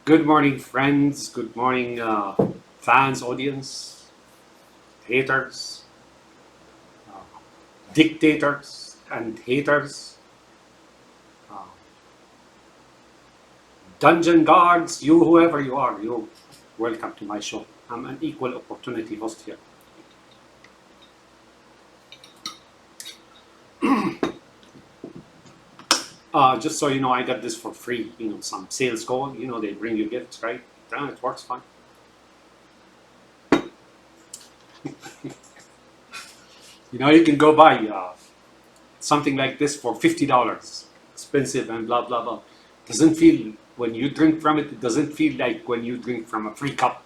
Good morning, friends. Good morning, fans, audience, haters, uh, dictators, and haters, uh, dungeon guards, you, whoever you are, you welcome to my show. I'm an equal opportunity host here. Just so you know, I got this for free. Some sales call. They bring you gifts, right? It works fine. You can go buy something like this for $50, expensive and blah blah blah. Doesn't feel when you drink from it. It doesn't feel like when you drink from a free cup.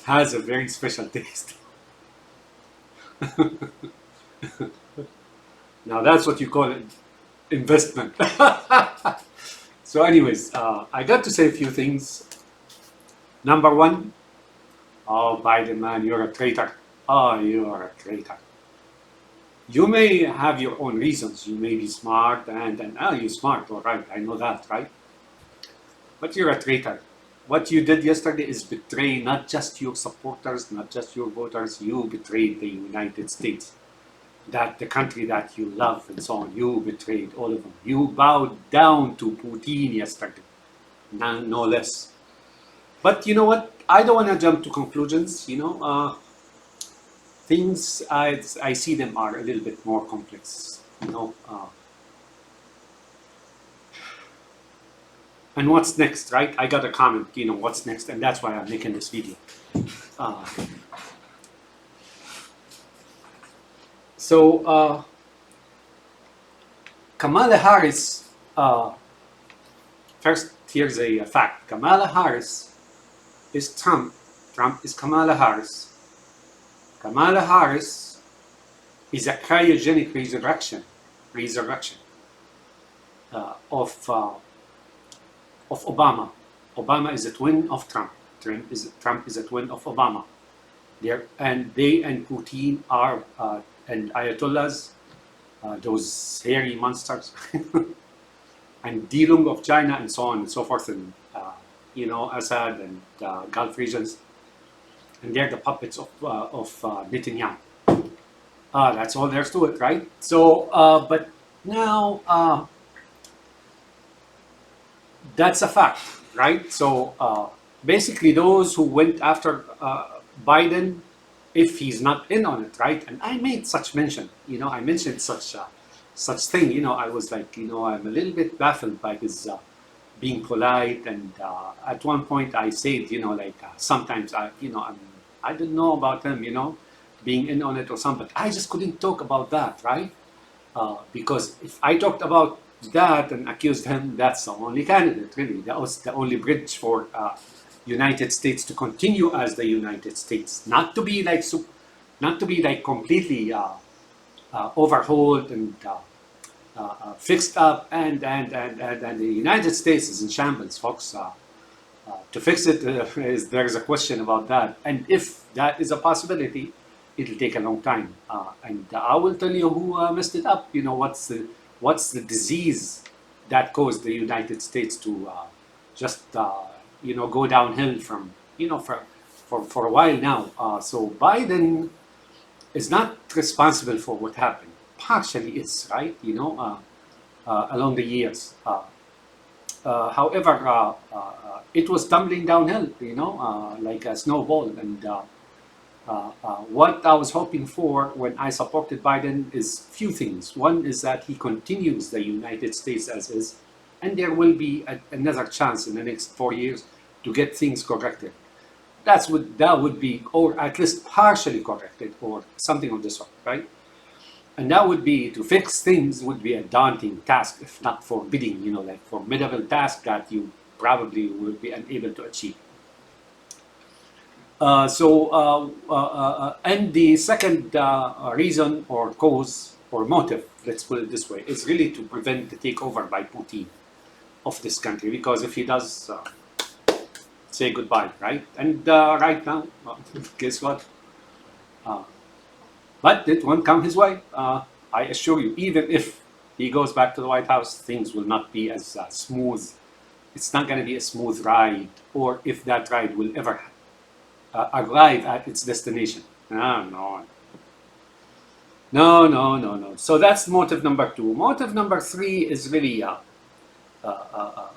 Has a very special taste. Now that's what you call it investment. So, anyways, I got to say a few things. Number one, oh Biden man, you're a traitor. Oh, you are a traitor. You may have your own reasons. You may be smart, and you're smart, all right. I know that, right? But you're a traitor. What you did yesterday is betray not just your supporters, not just your voters. You betrayed the United States, that the country that you love, and so on. You betrayed all of them. You bowed down to Putin yesterday, no less. But you know what? I don't want to jump to conclusions. Things I see them are a little bit more complex. And what's next, right? I got a comment. What's next, and that's why I'm making this video. Uh, so Kamala Harris. First, here's a fact. Kamala Harris is Trump. Trump is Kamala Harris. Kamala Harris is a cryogenic resurrection of Obama. Obama is a twin of Trump. Trump is a twin of Obama. They and Putin are and Ayatollahs, those hairy monsters, and Dilung of China, and so on and so forth, and Assad and Gulf regions, and they're the puppets of Netanyahu. That's all there's to it, right? So, but now that's a fact, right? So basically, those who went after Biden, if he's not in on it, right? And I made such mention, I mentioned such thing, I was like, I'm a little bit baffled by his being polite, and at one point I said, sometimes I didn't know about him, being in on it or something, but I just couldn't talk about that, right? Because if I talked about that and accused him, that's the only candidate, really. That was the only bridge for United States to continue as the United States, not to be like completely overhauled and fixed up, and the United States is in shambles, folks. To fix it, there's a question about that, and if that is a possibility, it'll take a long time. And I will tell you who messed it up. What's the disease that caused the United States to just go downhill from for a while now. So Biden is not responsible for what happened. Partially, it's right. Along the years. However, it was tumbling downhill. Like a snowball, and. What I was hoping for when I supported Biden is few things. One is that he continues the United States as is, and there will be another chance in the next 4 years to get things corrected. That would be, or at least partially corrected, or something of the sort, right? And that would be, to fix things would be a daunting task, if not forbidding, like formidable task that you probably will be unable to achieve. And the second reason or cause or motive, let's put it this way, is really to prevent the takeover by Putin of this country. Because if he does, say goodbye, right? And right now, guess what? But it won't come his way. I assure you, even if he goes back to the White House, things will not be as smooth it's not going to be a smooth ride, or if that ride will ever arrive at its destination. No, no, no, no, no, no. So that's motive number two. Motive number three is really uh, uh, uh,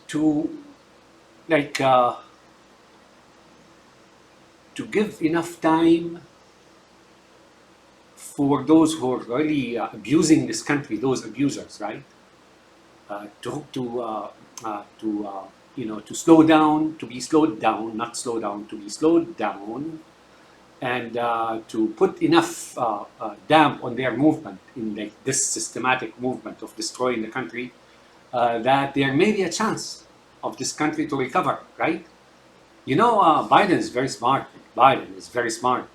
to like to give enough time for those who are really abusing this country, those abusers, right? To slow down, to be slowed down, not slow down, to be slowed down, and to put enough damp on their movement in like this systematic movement of destroying the country, that there may be a chance of this country to recover, right? Biden is very smart. Biden is very smart.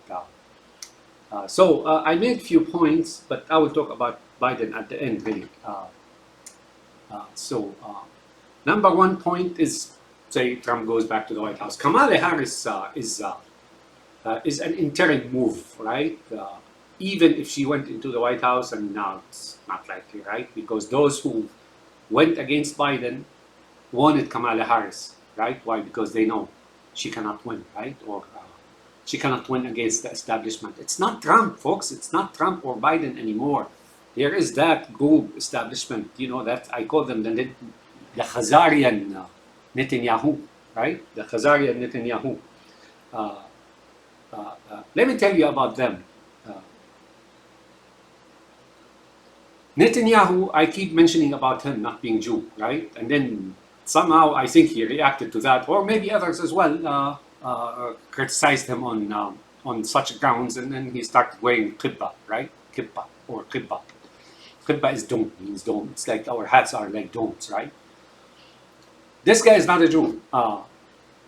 So I made a few points, but I will talk about Biden at the end, really. Number one point is, say, Trump goes back to the White House. Kamala Harris is an interim move, right? Even if she went into the White House, and now it's not likely, right? Because those who went against Biden wanted Kamala Harris, right? Why? Because they know she cannot win, right? Or she cannot win against the establishment. It's not Trump, folks. It's not Trump or Biden anymore. There is that group establishment, that I call them the Khazarian Netanyahu, right? The Khazarian Netanyahu. Let me tell you about them. Netanyahu, I keep mentioning about him not being Jew, right? And then somehow I think he reacted to that, or maybe others as well, criticized him on such grounds, and then he started wearing kippah, right? Kippah or kippah. Kippah is dome, means dome. It's like our hats are like domes, right? This guy is not a Jew.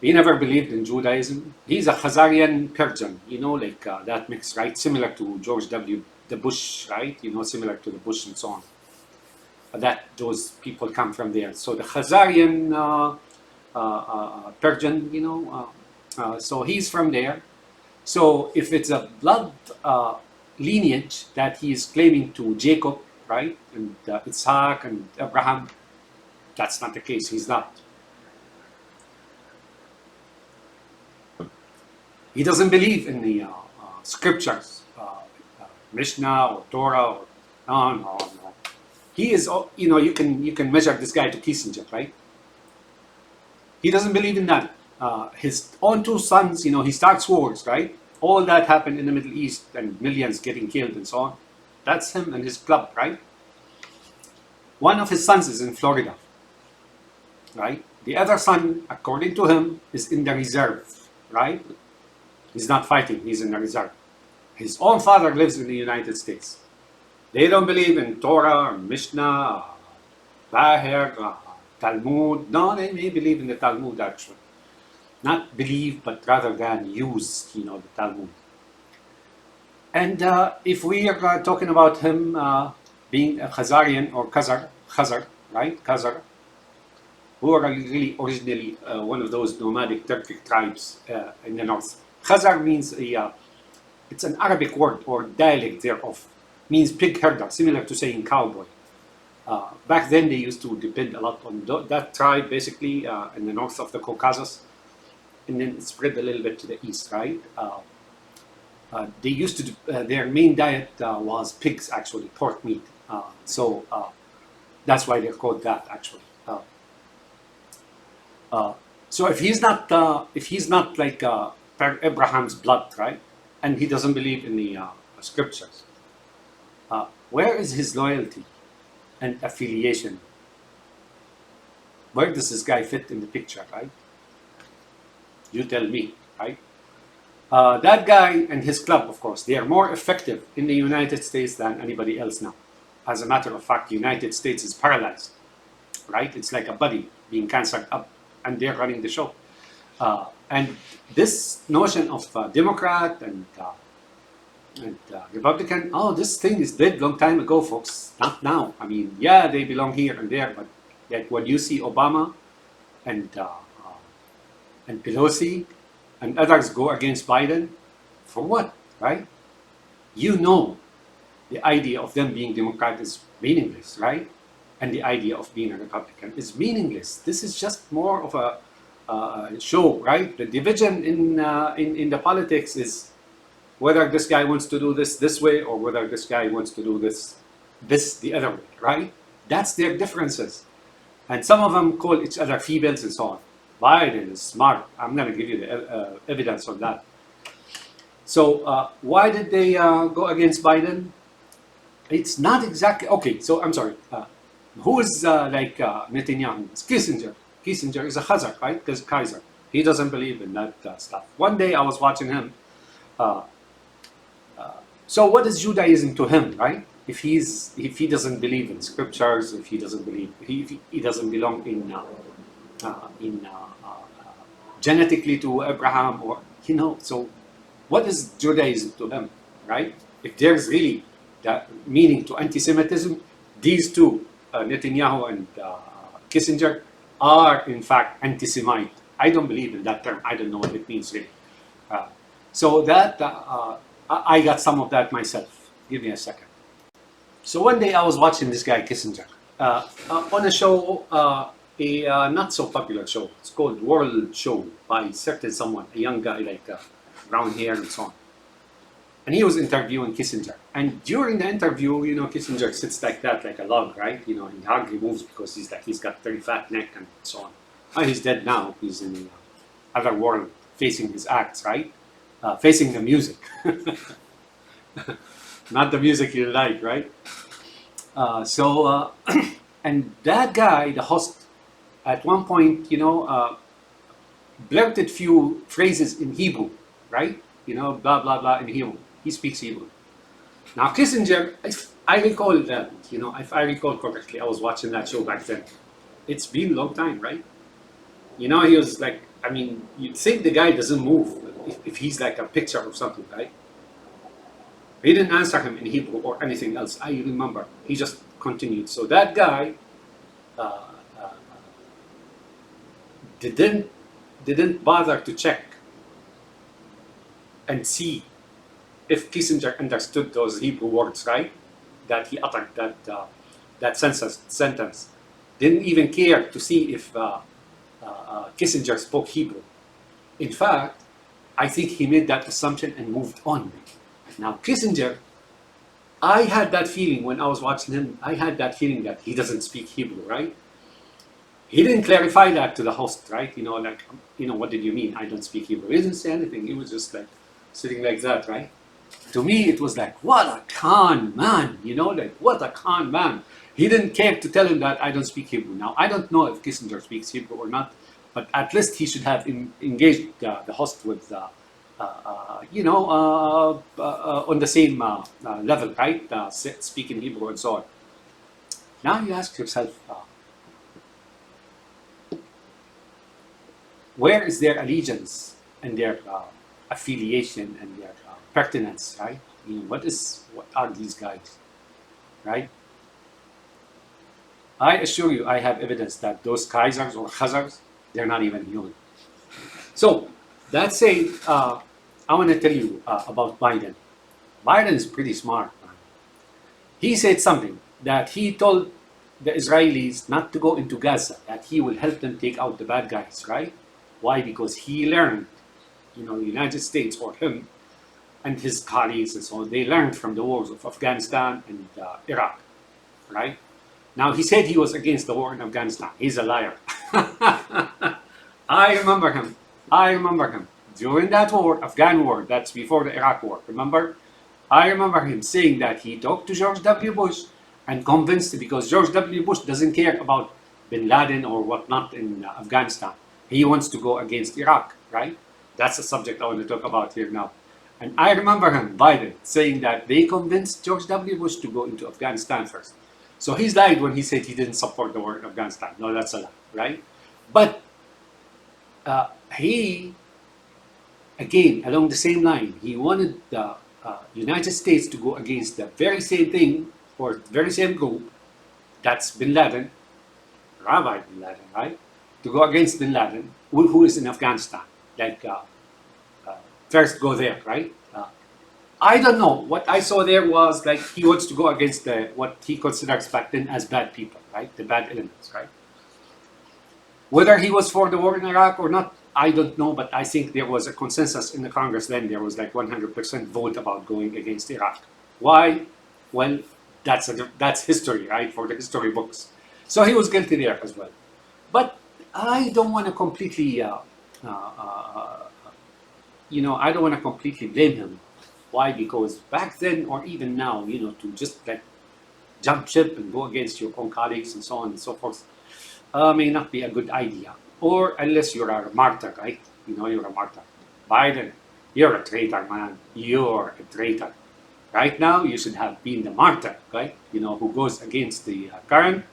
He never believed in Judaism. He's a Khazarian Persian, like that mix, right? Similar to George W. the Bush, right? Similar to the Bush and so on. Those people come from there. So the Khazarian Persian, so he's from there. So if it's a blood lineage that he is claiming to Jacob, right, and Isaac and Abraham, that's not the case. He's not. He doesn't believe in the scriptures, Mishnah or Torah. No. He is, you can measure this guy to Kissinger, right? He doesn't believe in that. His own two sons, he starts wars, right? All that happened in the Middle East and millions getting killed and so on. That's him and his club, right? One of his sons is in Florida, right? The other son, according to him, is in the reserve, right? He's not fighting, he's in the reserve. His own father lives in the United States. They don't believe in Torah or Mishnah, Bahir, Talmud. No, they may believe in the Talmud actually. Not believe, but rather than use, the Talmud. And if we are talking about him being a Khazarian or Khazar, right? Khazar, who are really originally one of those nomadic Turkic tribes in the north. Khazar means it's an Arabic word or dialect thereof. Means pig herder, similar to saying cowboy. Back then they used to depend a lot on that tribe, basically in the north of the Caucasus, and then it spread a little bit to the east, right? They used to, their main diet was pigs, actually, pork meat. So that's why they're called that, actually. So if he's not like Abraham's blood, right, and he doesn't believe in the scriptures, where is his loyalty and affiliation? Where does this guy fit in the picture, right? You tell me, right? That guy and his club, of course, they are more effective in the United States than anybody else now. As a matter of fact, the United States is paralyzed, right? It's like a body being cancered up, and they're running the show. And this notion of Democrat and Republican, this thing is dead long time ago, folks. Not now. I mean, yeah, they belong here and there, but like when you see Obama and Pelosi and others go against Biden, for what, right? You know the idea of them being Democrat is meaningless, right? And the idea of being a Republican is meaningless. This is just more of a show, right? The division in the politics is whether this guy wants to do this way or whether this guy wants to do this the other way, right? That's their differences. And some of them call each other feebles and so on. Biden is smart. I'm going to give you the evidence on that. So why did they go against Biden? It's not exactly okay. So I'm sorry. Who is like Netanyahu? It's Kissinger. Kissinger is a Khazar, right? Because Kaiser. He doesn't believe in that stuff. One day I was watching him. Uh, so what is Judaism to him, right? If he doesn't believe in scriptures, if he doesn't believe if he doesn't belong in genetically to Abraham, or so what is Judaism to him, right? If there's really that meaning to anti-Semitism, these two, Netanyahu and Kissinger, are in fact anti-Semite. I don't believe in that term. I don't know what it means really. So that I got some of that myself. Give me a second. So one day I was watching this guy Kissinger on a show, a not so popular show. It's called World Show by certain someone, a young guy like brown hair and so on. And he was interviewing Kissinger. And during the interview, Kissinger sits like that, like a log, right? He hardly moves because he's got very fat neck and so on. He's dead now. He's in the other world facing his acts, right? Facing the music. Not the music you like, right? And that guy, the host, at one point, blurted few phrases in Hebrew, right? Blah, blah, blah in Hebrew. He speaks Hebrew. Now, Kissinger, if I recall that, if I recall correctly, I was watching that show back then. It's been a long time, right? He was like, you'd think the guy doesn't move if he's like a picture or something, right? He didn't answer him in Hebrew or anything else. I remember. He just continued. So that guy didn't bother to check and see if Kissinger understood those Hebrew words, right? That he uttered that sentence. Didn't even care to see if Kissinger spoke Hebrew. In fact, I think he made that assumption and moved on. Now, Kissinger, I had that feeling when I was watching him. I had that feeling that he doesn't speak Hebrew, right? He didn't clarify that to the host, right? What did you mean? I don't speak Hebrew. He didn't say anything. He was just like sitting like that, right? To me, it was like, what a con man, what a con man. He didn't care to tell him that I don't speak Hebrew. Now, I don't know if Kissinger speaks Hebrew or not, but at least he should have engaged the host with, on the same level, right? Speaking Hebrew and so on. Now you ask yourself, where is their allegiance and their affiliation and their pertinence, right? What are these guys, right? I assure you, I have evidence that those Kaisers or Khazars, they're not even human. So, that said, I want to tell you about Biden. Biden is pretty smart, man. He said something that he told the Israelis not to go into Gaza, that he will help them take out the bad guys, right? Why? Because he learned, the United States or him and his colleagues and so on, they learned from the wars of Afghanistan and Iraq, right? Now, he said he was against the war in Afghanistan. He's a liar. I remember him. During that war, Afghan war, that's before the Iraq war, remember? I remember him saying that he talked to George W. Bush and convinced, because George W. Bush doesn't care about bin Laden or whatnot in Afghanistan. He wants to go against Iraq, right? That's the subject I want to talk about here now. And I remember him, Biden, saying that they convinced George W. Bush to go into Afghanistan first. So he's lied when he said he didn't support the war in Afghanistan. No, that's a lie, right? But he, again, along the same line, he wanted the United States to go against the very same thing, or very same group, that's bin Laden, Rabbi bin Laden, right? To go against bin Laden, who is in Afghanistan. Like, first go there, right? I don't know. What I saw there was like he wants to go against what he considers back then as bad people, right? The bad elements, right? Whether he was for the war in Iraq or not, I don't know. But I think there was a consensus in the Congress then. There was like 100% vote about going against Iraq. Why? Well, that's history, right? For the history books. So he was guilty there as well. But I don't want to completely, uh, uh, I don't want to completely blame him. Why? Because back then, or even now, to just like jump ship and go against your own colleagues and so on and so forth, may not be a good idea. Or unless you're a martyr, right? You're a martyr. Biden, you're a traitor, man. You're a traitor. Right now, you should have been the martyr, right? Who goes against the current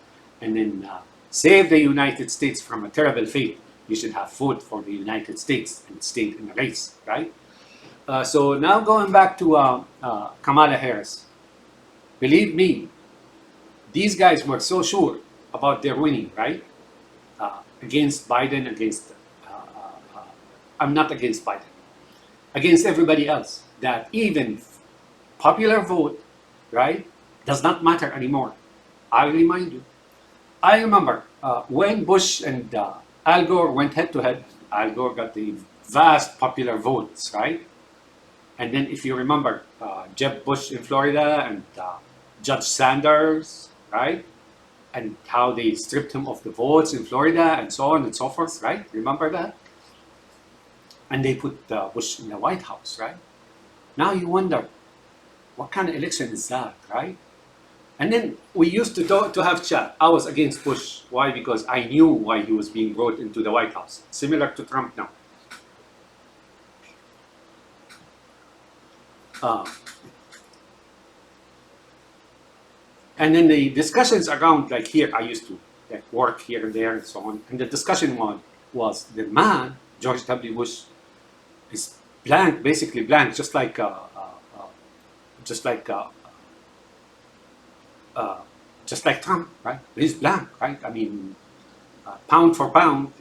and then save the United States from a terrible fate. You should have fought for the United States and stayed in the race, right? So now going back to Kamala Harris, believe me, these guys were so sure about their winning, right? Against Biden, I'm not against Biden, against everybody else, that even popular vote, right, does not matter anymore. I remind you. I remember when Bush and Al Gore went head to head, Al Gore got the vast popular votes, right? And then if you remember, Jeb Bush in Florida and Judge Sanders, right? And how they stripped him of the votes in Florida and so on and so forth, right? Remember that? And they put Bush in the White House, right? Now you wonder, what kind of election is that, right? And then we used to have chat. I was against Bush. Why? Because I knew why he was being brought into the White House. Similar to Trump now. And then the discussions around, like here, I used to like work here and there and so on. And the discussion was the man, George W. Bush, is blank, basically blank, just like just like uh, just like Trump, right? He's blank, right? I mean, pound for pound,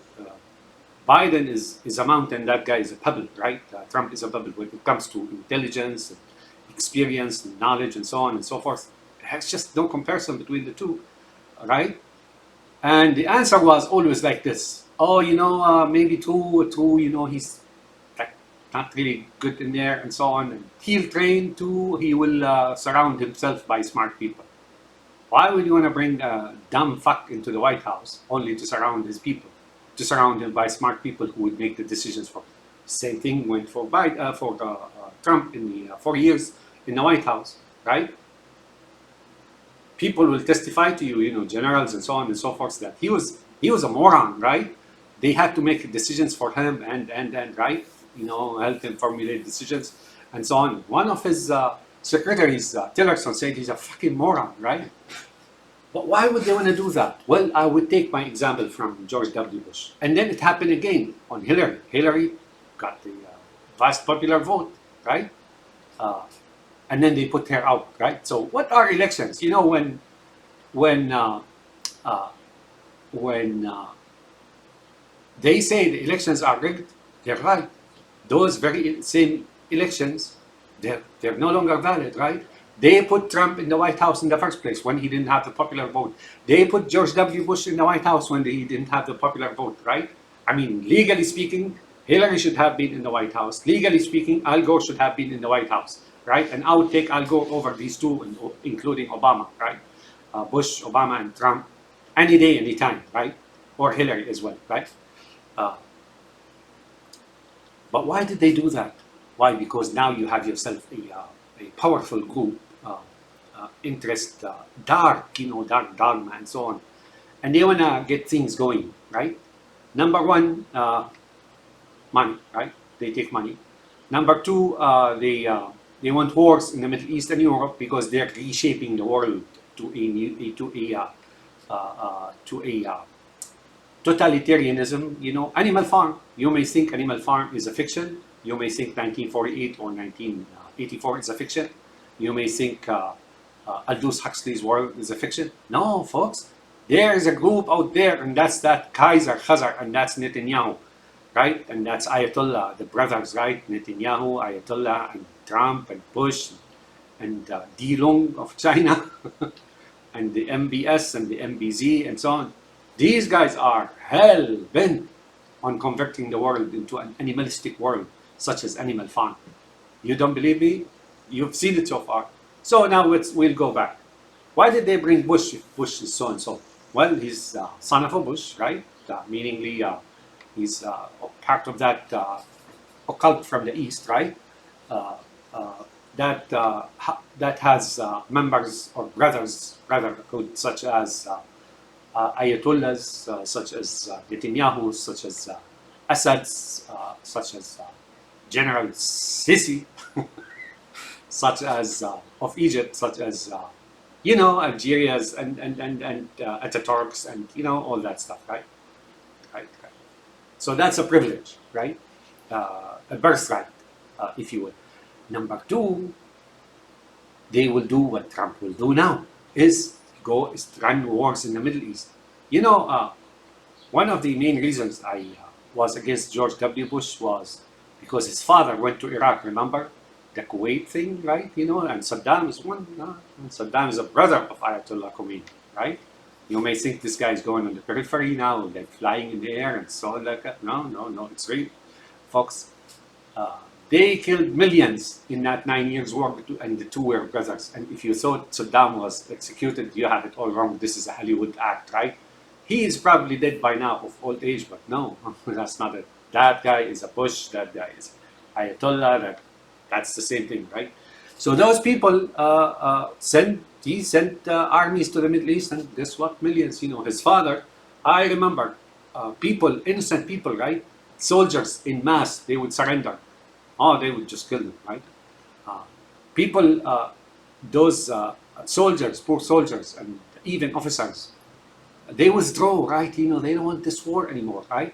Biden is a mountain. That guy is a pebble, right? Trump is a pebble when it comes to intelligence, and experience, and knowledge, and so on and so forth. There's just no comparison between the two, right? And the answer was always like this: oh, maybe two, he's like not really good in there, and so on. And he'll train too. He will surround himself by smart people. Why would you want to bring a dumb fuck into the White House only to surround his people, to surround him by smart people who would make the decisions for him? Same thing went for Trump in the 4 years in the White House, right? People will testify to you, generals and so on and so forth, that he was a moron, right? They had to make decisions for him and right, help him formulate decisions and so on. One of his secretaries, Tillerson, said he's a fucking moron, right? But why would they want to do that? Well, I would take my example from George W. Bush. And then it happened again on Hillary. Hillary got the vast popular vote, right? And then they put her out, right? So what are elections? When they say the elections are rigged, they're right. Those very same elections, they're no longer valid, right? They put Trump in the White House in the first place when he didn't have the popular vote. They put George W. Bush in the White House when he didn't have the popular vote, right? I mean, legally speaking, Hillary should have been in the White House. Legally speaking, Al Gore should have been in the White House, right? And I would take Al Gore over these two, including Obama, right? Bush, Obama, and Trump, any day, any time, right? Or Hillary as well, right? But why did they do that? Why? Because now you have yourself a powerful group, interest, dark dogma, and so on. And they want to get things going, right? Number one, money, right? They take money. Number two, they want wars in the Middle East and Europe because they're reshaping the world to a totalitarianism. Animal Farm. You may think Animal Farm is a fiction. You may think 1948 or 1984 is a fiction. You may think Aldous Huxley's world is a fiction. No, folks. There is a group out there, and that's that Kaiser, Khazar, and that's Netanyahu, right? And that's Ayatollah, the brothers, right? Netanyahu, Ayatollah, and Trump and Bush and D. Long of China and the MBS and the MBZ and so on. These guys are hell bent on converting the world into an animalistic world, such as Animal Farm. You don't believe me? You've seen it so far. So now we'll go back. Why did they bring Bush if Bush is so and so? Well, he's son of a Bush, right? Meaningly, he's part of that occult from the East, right? Uh, uh, that has members or brothers, brotherhood, such as Ayatollahs, such as Netanyahu, such as Assad's, such as General Sisi, such as of Egypt, such as Algeria's and Ataturk's and all that stuff, right? Right. So that's a privilege, right? A birthright, if you will. Number two, they will do what Trump will do now, is run wars in the Middle East. One of the main reasons I was against George W. Bush was because his father went to Iraq, remember? The Kuwait thing, right? And Saddam is one. Saddam is a brother of Ayatollah Khomeini, right? You may think this guy is going on the periphery now, like flying in the air and so on like that. No, it's real. Folks, they killed millions in that 9 years war, and the two were brothers. And if you thought Saddam was executed, you have it all wrong. This is a Hollywood act, right? He is probably dead by now of old age, but no, that's not it. That guy is a Bush, that guy is Ayatollah, that's the same thing, right? So those people he sent armies to the Middle East, and guess what? Millions. His father. I remember innocent people, right? Soldiers in mass, they would surrender. Oh, they would just kill them, right? People, those soldiers, poor soldiers, and even officers, they withdraw, right? They don't want this war anymore, right?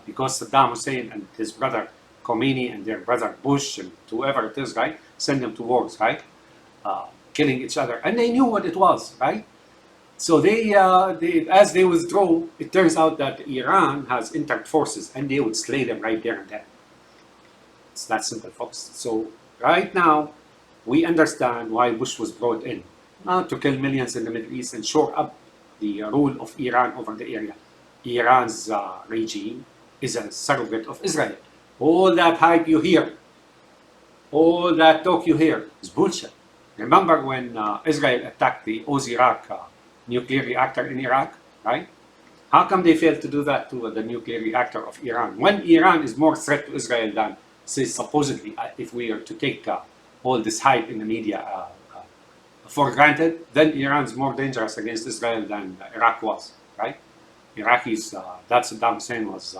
Because Saddam Hussein and his brother Khomeini and their brother Bush and whoever it is, right? Send them to wars, right? Killing each other. And they knew what it was, right? So they as they withdraw, it turns out that Iran has intact forces and they would slay them right there and then. It's that simple, folks. So right now, we understand why Bush was brought in. To kill millions in the Middle East and shore up the rule of Iran over the area. Iran's regime is a surrogate of Israel. All that hype you hear, all that talk you hear is bullshit. Remember when Israel attacked the Osirak nuclear reactor in Iraq, right? How come they failed to do that to the nuclear reactor of Iran? When Iran is more threat to Israel than, say, supposedly, if we are to take all this hype in the media for granted, then Iran is more dangerous against Israel than Iraq was, right? Iraqis, that Saddam Hussein was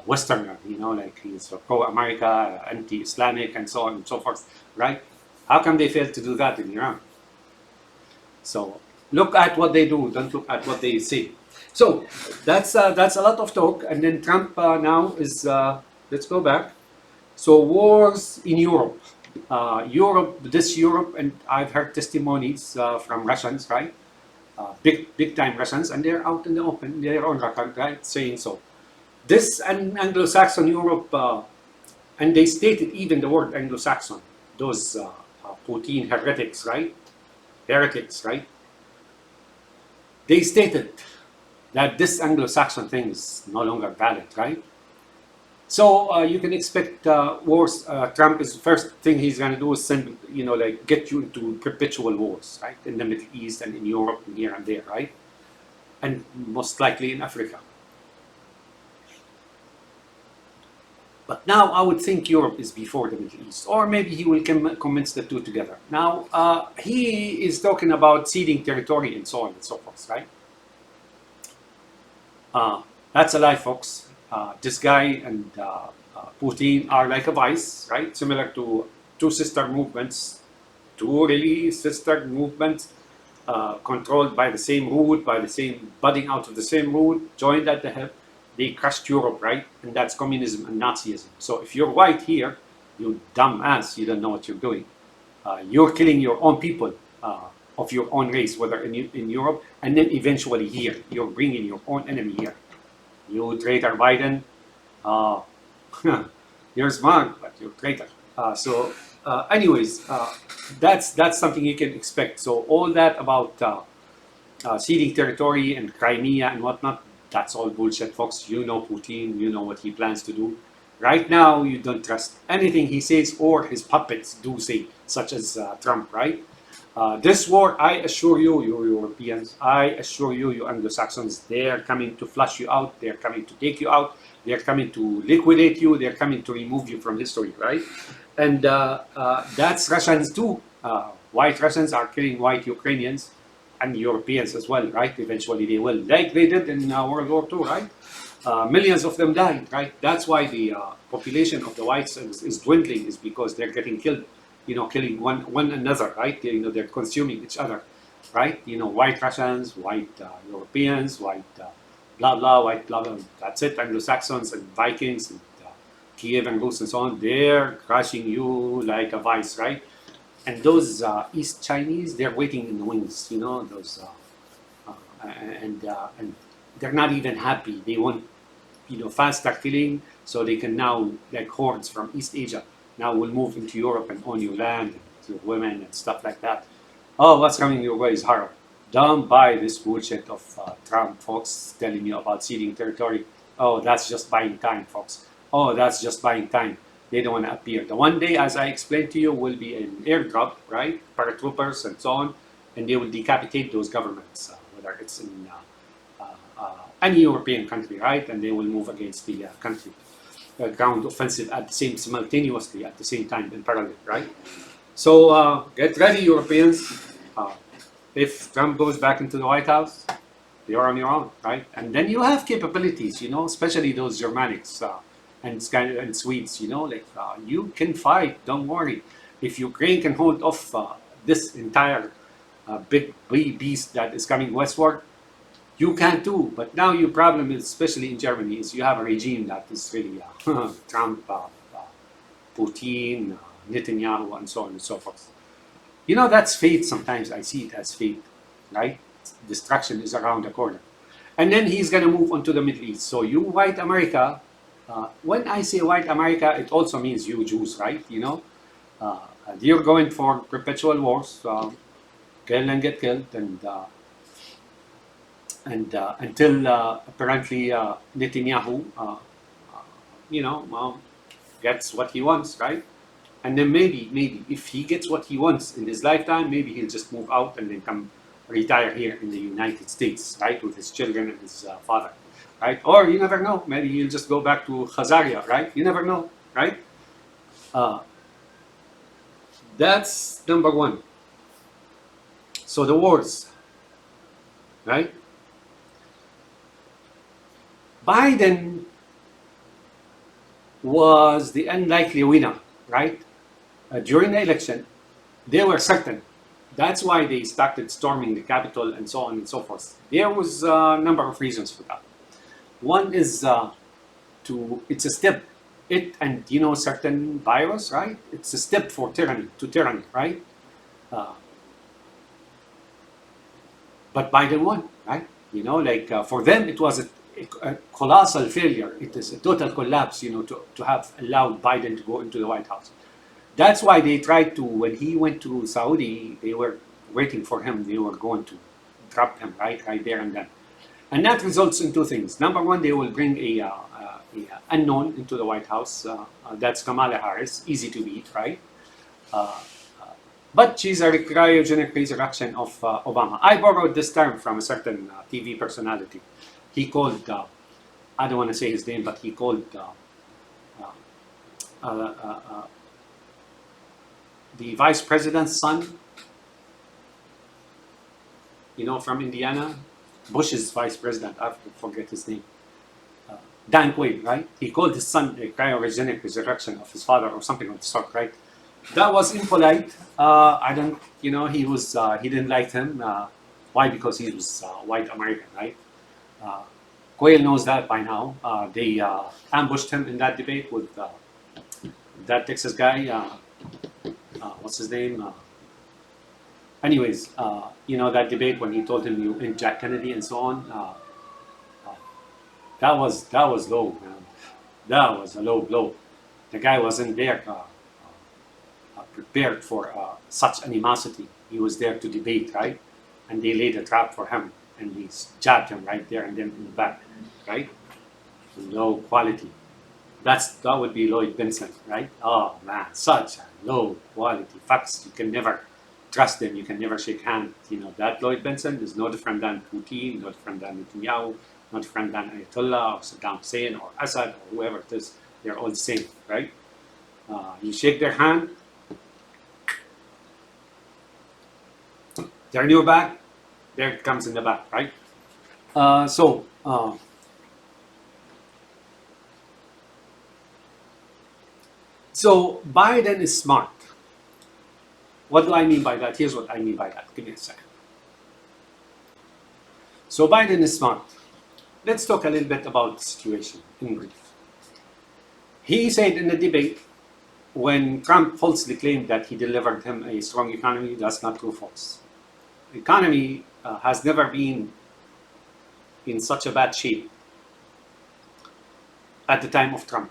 Westerner, like he's pro-America, anti-Islamic, and so on and so forth, right? How come they failed to do that in Iran? So look at what they do, don't look at what they say. So that's a lot of talk. And then Trump now is, let's go back. So wars in Europe. Europe, and I've heard testimonies from Russians, right? Big time Russians, and they're out in the open, they're on record, right, saying so. This Anglo-Saxon Europe, and they stated even the word Anglo-Saxon, those Putin heretics, right? They stated that this Anglo-Saxon thing is no longer valid, right? So you can expect wars. Trump is the first thing he's going to do is send, get you into perpetual wars, right? In the Middle East and in Europe and here and there, right? And most likely in Africa. But now I would think Europe is before the Middle East, or maybe he will convince the two together. Now he is talking about ceding territory and so on and so forth, right? That's a lie, folks. This guy and Putin are like a vice, right? Similar to two sister movements, controlled by the same root, budding out of the same root, joined at the hip. They crushed Europe, right? And that's communism and Nazism. So if you're white here, you dumb ass, you don't know what you're doing. You're killing your own people of your own race, whether in Europe, and then eventually here. You're bringing your own enemy here. You traitor Biden, you're smart, but you're traitor. anyways, that's something you can expect. So all that about ceding territory and Crimea and whatnot, that's all bullshit, folks. You know Putin, you know what he plans to do. Right now, you don't trust anything he says or his puppets do say, such as Trump, right? This war, I assure you, you Europeans, I assure you, you Anglo-Saxons, they're coming to flush you out, they're coming to take you out, they're coming to liquidate you, they're coming to remove you from history, right? And that's Russians too. White Russians are killing white Ukrainians and Europeans as well, right? Eventually they will, like they did in World War II, right? Millions of them died, right? That's why the population of the whites is dwindling, is because they're getting killed, killing one another, right? They're consuming each other, right? White Russians, white Europeans, white blah blah, white blah blah. That's it. Anglo-Saxons and Vikings and Kiev and Rus and so on, they're crushing you like a vice, right? And those East Chinese, they're waiting in the wings, those, and they're not even happy. They want, faster killing, so they can now, like hordes from East Asia, now will move into Europe and own your land, and your women and stuff like that. Oh, what's coming your way is horror. Don't buy this bullshit of Trump, folks, telling you about ceding territory. Oh, that's just buying time, folks. Oh, that's just buying time. They don't want to appear. The one day, as I explained to you, will be an airdrop, right? Paratroopers and so on, and they will decapitate those governments, whether it's in any European country, right? And they will move against the country. Ground offensive at the simultaneously at the same time in parallel, right? So get ready, Europeans. If Trump goes back into the White House, you're on your own, right? And then you have capabilities, especially those Germanics and Swedes, you can fight. Don't worry. If Ukraine can hold off this entire big beast that is coming westward, you can too. But now your problem is, especially in Germany, is you have a regime that is really Trump, Putin, Netanyahu, and so on and so forth. That's fate. Sometimes I see it as fate, right? Destruction is around the corner. And then he's going to move on to the Middle East. So you white America, when I say white America, it also means you Jews, right? You're going for perpetual wars, kill and get killed, and until apparently Netanyahu, gets what he wants, right? And then maybe if he gets what he wants in his lifetime, maybe he'll just move out and then come retire here in the United States, right, with his children and his father, right? Or you never know, maybe he'll just go back to Khazaria, right? You never know, right? That's number one. So the wars, right? Biden was the unlikely winner, right? During the election, they were certain. That's why they started storming the Capitol and so on and so forth. There was a number of reasons for that. One is it's a step, it and certain virus, right? It's a step for tyranny, right? But Biden won, right? For them it was a colossal failure. It is a total collapse, to have allowed Biden to go into the White House. That's why they tried to, when he went to Saudi, they were waiting for him. They were going to drop him right there and then. And that results in two things. Number one, they will bring a unknown into the White House. That's Kamala Harris, easy to beat, right? But she's a cryogenic resurrection of Obama. I borrowed this term from a certain TV personality. He called, I don't want to say his name, but he called the vice president's son, from Indiana, Bush's vice president, I forget his name, Dan Quayle, right? He called his son a cryogenic resurrection of his father or something of the sort, right? That was impolite. I don't, he was, he didn't like him. Why? Because he was white American, right? Quayle knows that by now. They ambushed him in that debate with that Texas guy. What's his name? Anyways, that debate when he told him you and Jack Kennedy and so on. That was low, man. That was a low blow. The guy wasn't there prepared for such animosity. He was there to debate, right? And they laid a trap for him, and he jabbed him right there and then in the back, right? Low quality. That would be Lloyd Benson, right? Oh man, such a low quality facts. You can never trust them. You can never shake hands. You know that Lloyd Benson is no different than Putin, no different than Netanyahu, not different than Ayatollah or Saddam Hussein or Assad or whoever it is. They're all the same, right? You shake their hand, turn your back, there it comes in the back, right? So Biden is smart. What do I mean by that? Here's what I mean by that. Give me a second. So Biden is smart. Let's talk a little bit about the situation in brief. He said in the debate, when Trump falsely claimed that he delivered him a strong economy, that's not true, folks. The economy has never been in such a bad shape at the time of Trump,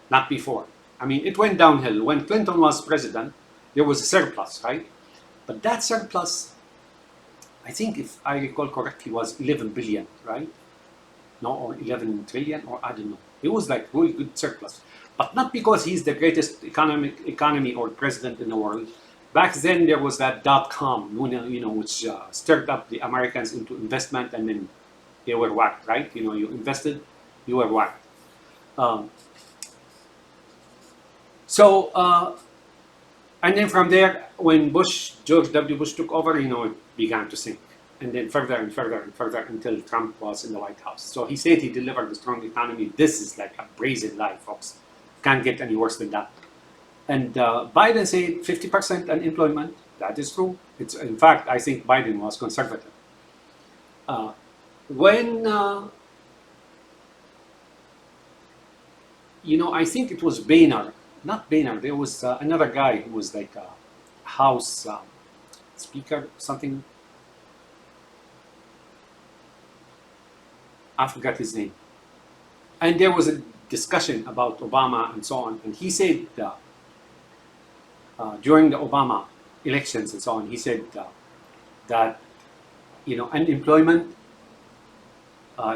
not before. I mean, it went downhill. When Clinton was president, there was a surplus, right? But that surplus, I think if I recall correctly, was 11 billion, right? No, or 11 trillion, or I don't know. It was like really good surplus. But not because he's the greatest economy or president in the world. Back then, there was that .com, which stirred up the Americans into investment, and then they were whacked, right? You invested, you were whacked. And then from there, when George W. Bush took over, it began to sink. And then further and further and further until Trump was in the White House. So he said he delivered a strong economy. This is like a brazen lie, folks. Can't get any worse than that. And Biden said 50% unemployment. That is true. In fact, I think Biden was conservative. I think it was Boehner. Not Boehner. There was another guy who was like a House Speaker, something. I forgot his name. And there was a discussion about Obama and so on. And he said during the Obama elections and so on, he said that, unemployment,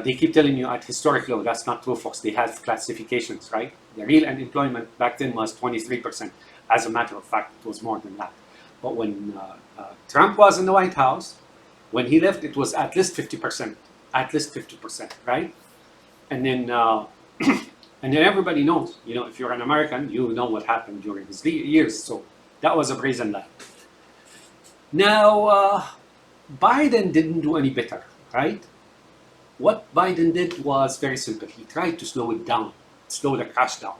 they keep telling you at historic low. That's not true, folks. They have classifications, right? The real unemployment back then was 23%. As a matter of fact, it was more than that. But when Trump was in the White House, when he left, it was at least 50%. At least 50%, right? And then, and then everybody knows, if you're an American, you know what happened during his years. So that was a brazen lie. Now, Biden didn't do any better, right? What Biden did was very simple. He tried to slow it down, slow the crash down.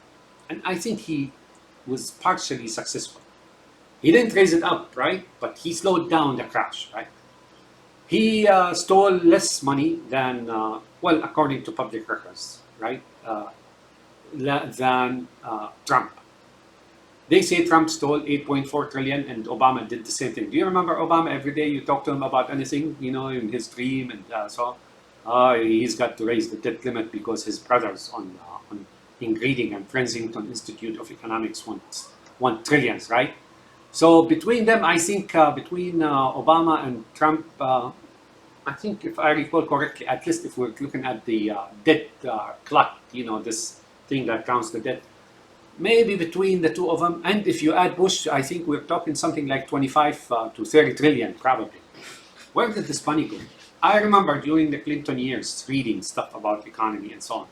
And I think he was partially successful. He didn't raise it up, right? But he slowed down the crash, right? He stole less money than, according to public records, right, than Trump. They say Trump stole 8.4 trillion and Obama did the same thing. Do you remember Obama? Every day you talk to him about anything, in his dream and so he's got to raise the debt limit because his brothers in Reading and Kensington Institute of Economics want trillions, right? So between them, I think between Obama and Trump, I think if I recall correctly, at least if we're looking at the debt clock, this thing that counts the debt, maybe between the two of them, and if you add Bush, I think we're talking something like 25 to 30 trillion probably. Where did this money go? I remember during the Clinton years reading stuff about economy and so on,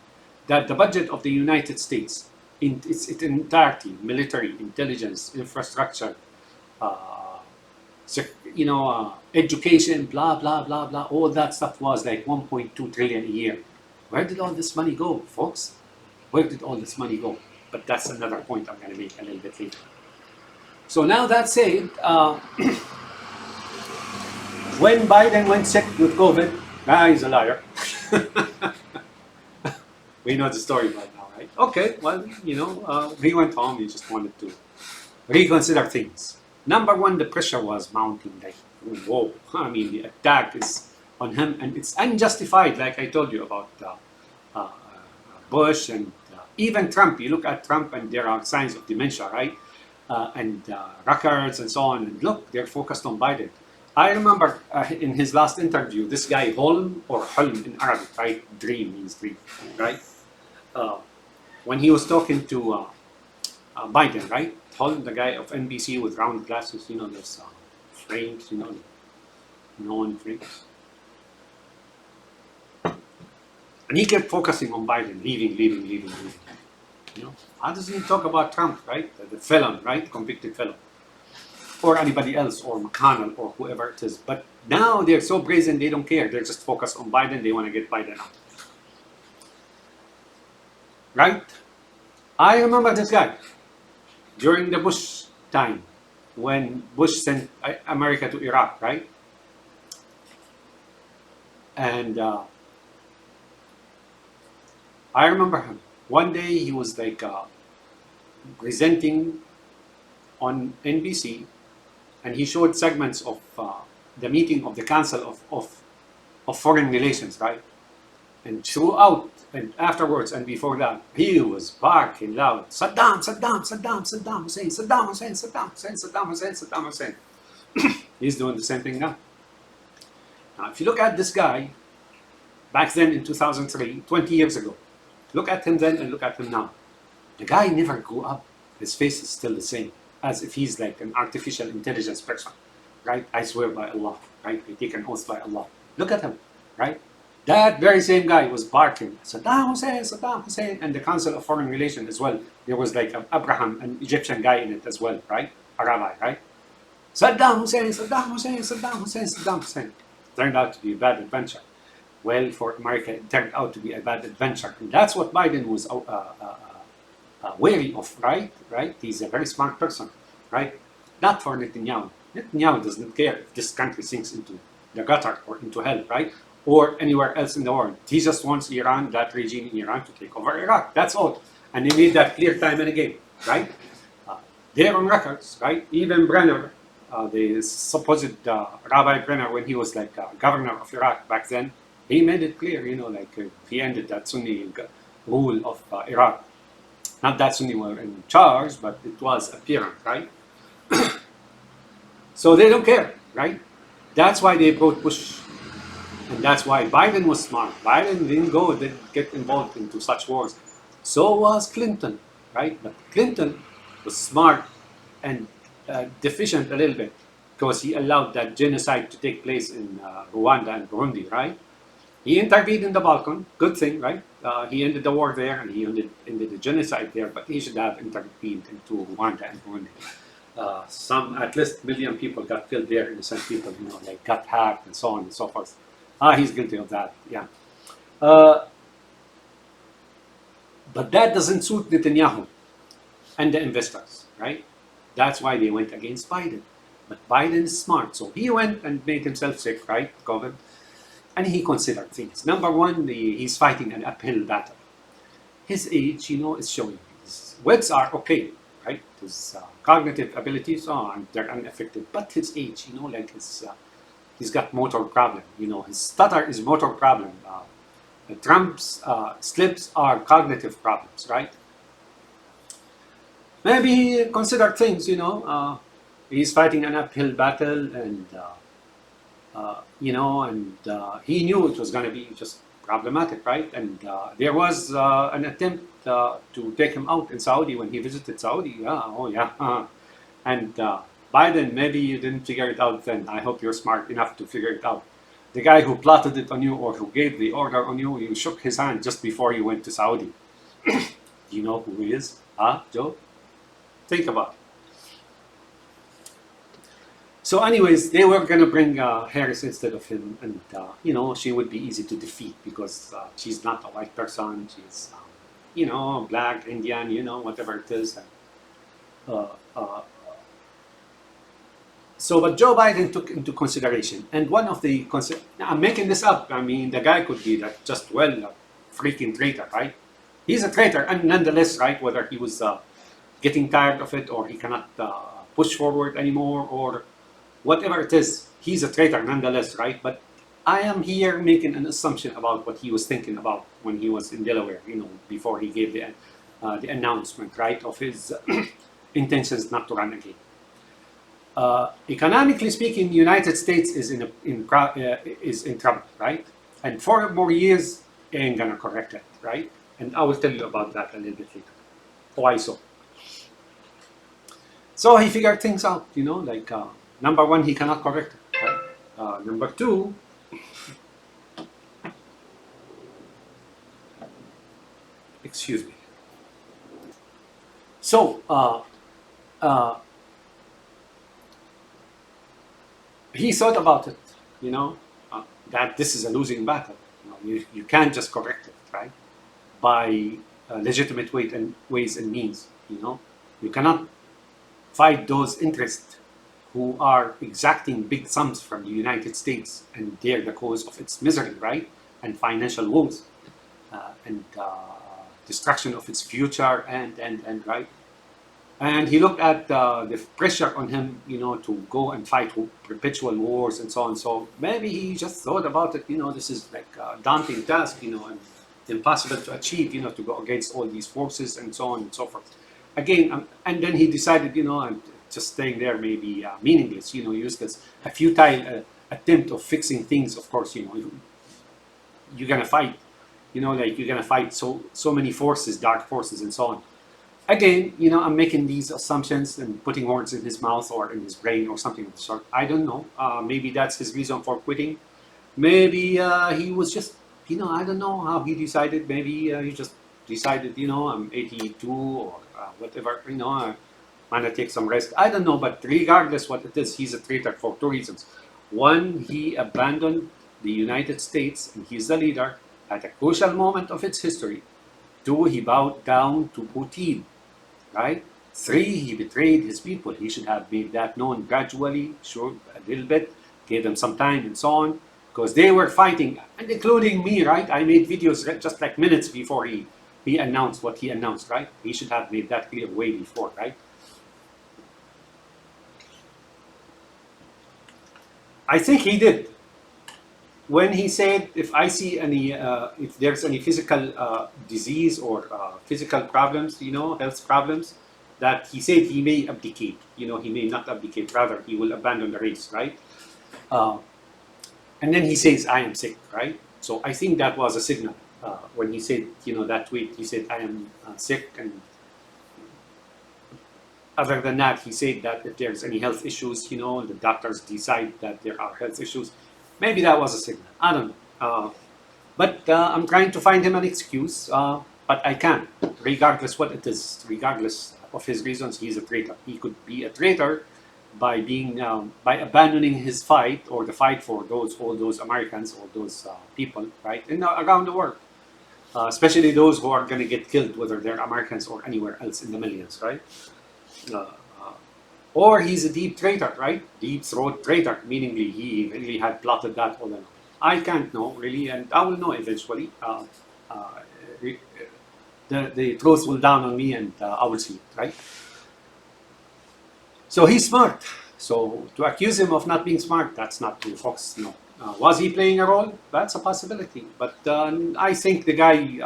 that the budget of the United States in its entirety, military, intelligence, infrastructure, education, blah, blah, blah, blah, all that stuff was like 1.2 trillion a year. Where did all this money go, folks? Where did all this money go? But that's another point I'm going to make a little bit later. So now that said, when Biden went sick with COVID, he's a liar. We know the story by now, right? Okay, well, he went home. He just wanted to reconsider things. Number one, the pressure was mounting. Like, whoa! I mean, the attack is on him, and it's unjustified. Like I told you about Bush and even Trump. You look at Trump, and there are signs of dementia, right? and records and so on. And look, they're focused on Biden. I remember in his last interview, this guy Holm or Hulm in Arabic, right? Dream means dream, right? Uh, when he was talking to Biden, right? Holm, the guy of NBC with round glasses, you know, those frames, you know, no one frames. And he kept focusing on Biden, leaving. You know, how doesn't he talk about Trump, right? The felon, right? Convicted felon. Or anybody else, or McConnell, or whoever it is. But now they're so brazen, they don't care. They're just focused on Biden. They want to get Biden out. Right? I remember this guy during the Bush time when Bush sent America to Iraq, right? And I remember him. One day he was like presenting on NBC, and he showed segments of the meeting of the Council of Foreign Relations, right? And throughout and afterwards and before that, he was barking loud, Saddam Hussein, Saddam Hussein. He's doing the same thing now. Now, if you look at this guy back then in 2003, 20 years ago, look at him then and look at him now. The guy never grew up. His face is still the same, as if he's like an artificial intelligence person, right? I swear by Allah, right? I take an oath by Allah. Look at him, right? That very same guy was barking, Saddam Hussein, and the Council of Foreign Relations as well. There was like Abraham, an Egyptian guy in it as well, right? A rabbi, right? Saddam Hussein. Turned out to be a bad adventure. Well, for America, it turned out to be a bad adventure. And that's what Biden was wary of, right? He's a very smart person, right? Not for Netanyahu. Netanyahu doesn't care if this country sinks into the gutter or into hell, right? Or anywhere else in the world. He just wants Iran, that regime in Iran, to take over Iraq. That's all. And they made that clear time and again, right? They're on records, right? Even Brenner, the supposed Rabbi Brenner, when he was like governor of Iraq back then, he made it clear, you know, like he ended that Sunni rule of Iraq. Not that Sunni were in charge, but it was apparent, right? So they don't care, right? That's why they brought Bush. And that's why Biden was smart. Biden didn't get involved into such wars. So was Clinton, right? But Clinton was smart and deficient a little bit because he allowed that genocide to take place in Rwanda and Burundi, right? He intervened in the Balkan, good thing, right? He ended the war there and he ended the genocide there, but he should have intervened into Rwanda and Burundi. Some, at least, million people got killed there, innocent people, you know, like got hacked and so on and so forth. He's guilty of that, yeah. But that doesn't suit Netanyahu and the investors, right? That's why they went against Biden. But Biden is smart, so he went and made himself sick, right? COVID. And he considered things. Number one, he's fighting an uphill battle. His age, you know, is showing. His wits are okay, right? His cognitive abilities, they're unaffected. But his age, you know, like he's got motor problem. You know, his stutter is motor problem. Trump's slips are cognitive problems, right? Maybe he considered things, you know. He's fighting an uphill battle and you know, and he knew it was going to be just problematic, right? And there was an attempt to take him out in Saudi when he visited Saudi. And Biden, maybe you didn't figure it out then. I hope you're smart enough to figure it out. The guy who plotted it on you or who gave the order on you, you shook his hand just before you went to Saudi. Do you know who he is? Joe? Think about it. So anyways, they were going to bring Harris instead of him, and you know, she would be easy to defeat because she's not a white person. She's, you know, black, Indian, you know, whatever it is. So, but Joe Biden took into consideration, and one of the I'm making this up. I mean, the guy could be like just a freaking traitor, right? He's a traitor, and nonetheless, right? Whether he was getting tired of it, or he cannot push forward anymore, or whatever it is, he's a traitor nonetheless, right? But I am here making an assumption about what he was thinking about when he was in Delaware, you know, before he gave the announcement, right, of his intentions not to run again. Economically speaking, the United States is in trouble, right? And 4 more years ain't gonna correct it, right? And I will tell you about that a little bit later. Why so? So he figured things out, like number one, he cannot correct it, right? Number two, excuse me. So uh, he thought about it, you know, that this is a losing battle. You can't just correct it, right? By legitimate ways and means, You cannot fight those interests who are exacting big sums from the United States, and they're the cause of its misery, right? And financial woes, and destruction of its future, and right. And he looked at the pressure on him, to go and fight perpetual wars and so on. So maybe he just thought about it, this is like a daunting task, and impossible to achieve, to go against all these forces and so on and so forth. Again, and then he decided, and just staying there may be meaningless, useless. A futile attempt of fixing things, of course, you're gonna fight, like you're gonna fight so many forces, dark forces, and so on. Again, I'm making these assumptions and putting words in his mouth or in his brain or something of the sort. I don't know. Maybe that's his reason for quitting. Maybe he was just, I don't know how he decided. Maybe he just decided, I'm 82 or whatever, I'm gonna take some rest. I don't know, but regardless what it is, he's a traitor for two reasons. One, he abandoned the United States and he's the leader at a crucial moment of its history. Two, he bowed down to Putin, right? Three, he betrayed his people. He should have made that known gradually, sure, a little bit, gave them some time and so on, because they were fighting, and including me, right? I made videos just like minutes before he announced what he announced, right? He should have made that clear way before, right? I think he did. When he said, if I see if there's any physical disease or physical problems, health problems, that he said he may abdicate, he may not abdicate, rather he will abandon the race, right? Uh, and then he says, I am sick, right? So I think that was a signal. When he said, that tweet, he said, I am sick. And other than that, he said that if there's any health issues, the doctors decide that there are health issues. Maybe that was a signal. I don't know. But I'm trying to find him an excuse, but I can't, regardless what it is, regardless of his reasons. He's a traitor. He could be a traitor by by abandoning his fight, or the fight for all those Americans, all those people, right, around the world, especially those who are going to get killed, whether they're Americans or anywhere else in the millions, right? Uh, uh, or he's a deep traitor, right? Deep throat traitor, meaning he really had plotted that all along. I can't know really, and I will know eventually. The truth will dawn on me, and I will see it, right? So he's smart. So to accuse him of not being smart, that's not true, folks. No. Was he playing a role? That's a possibility. But I think the guy,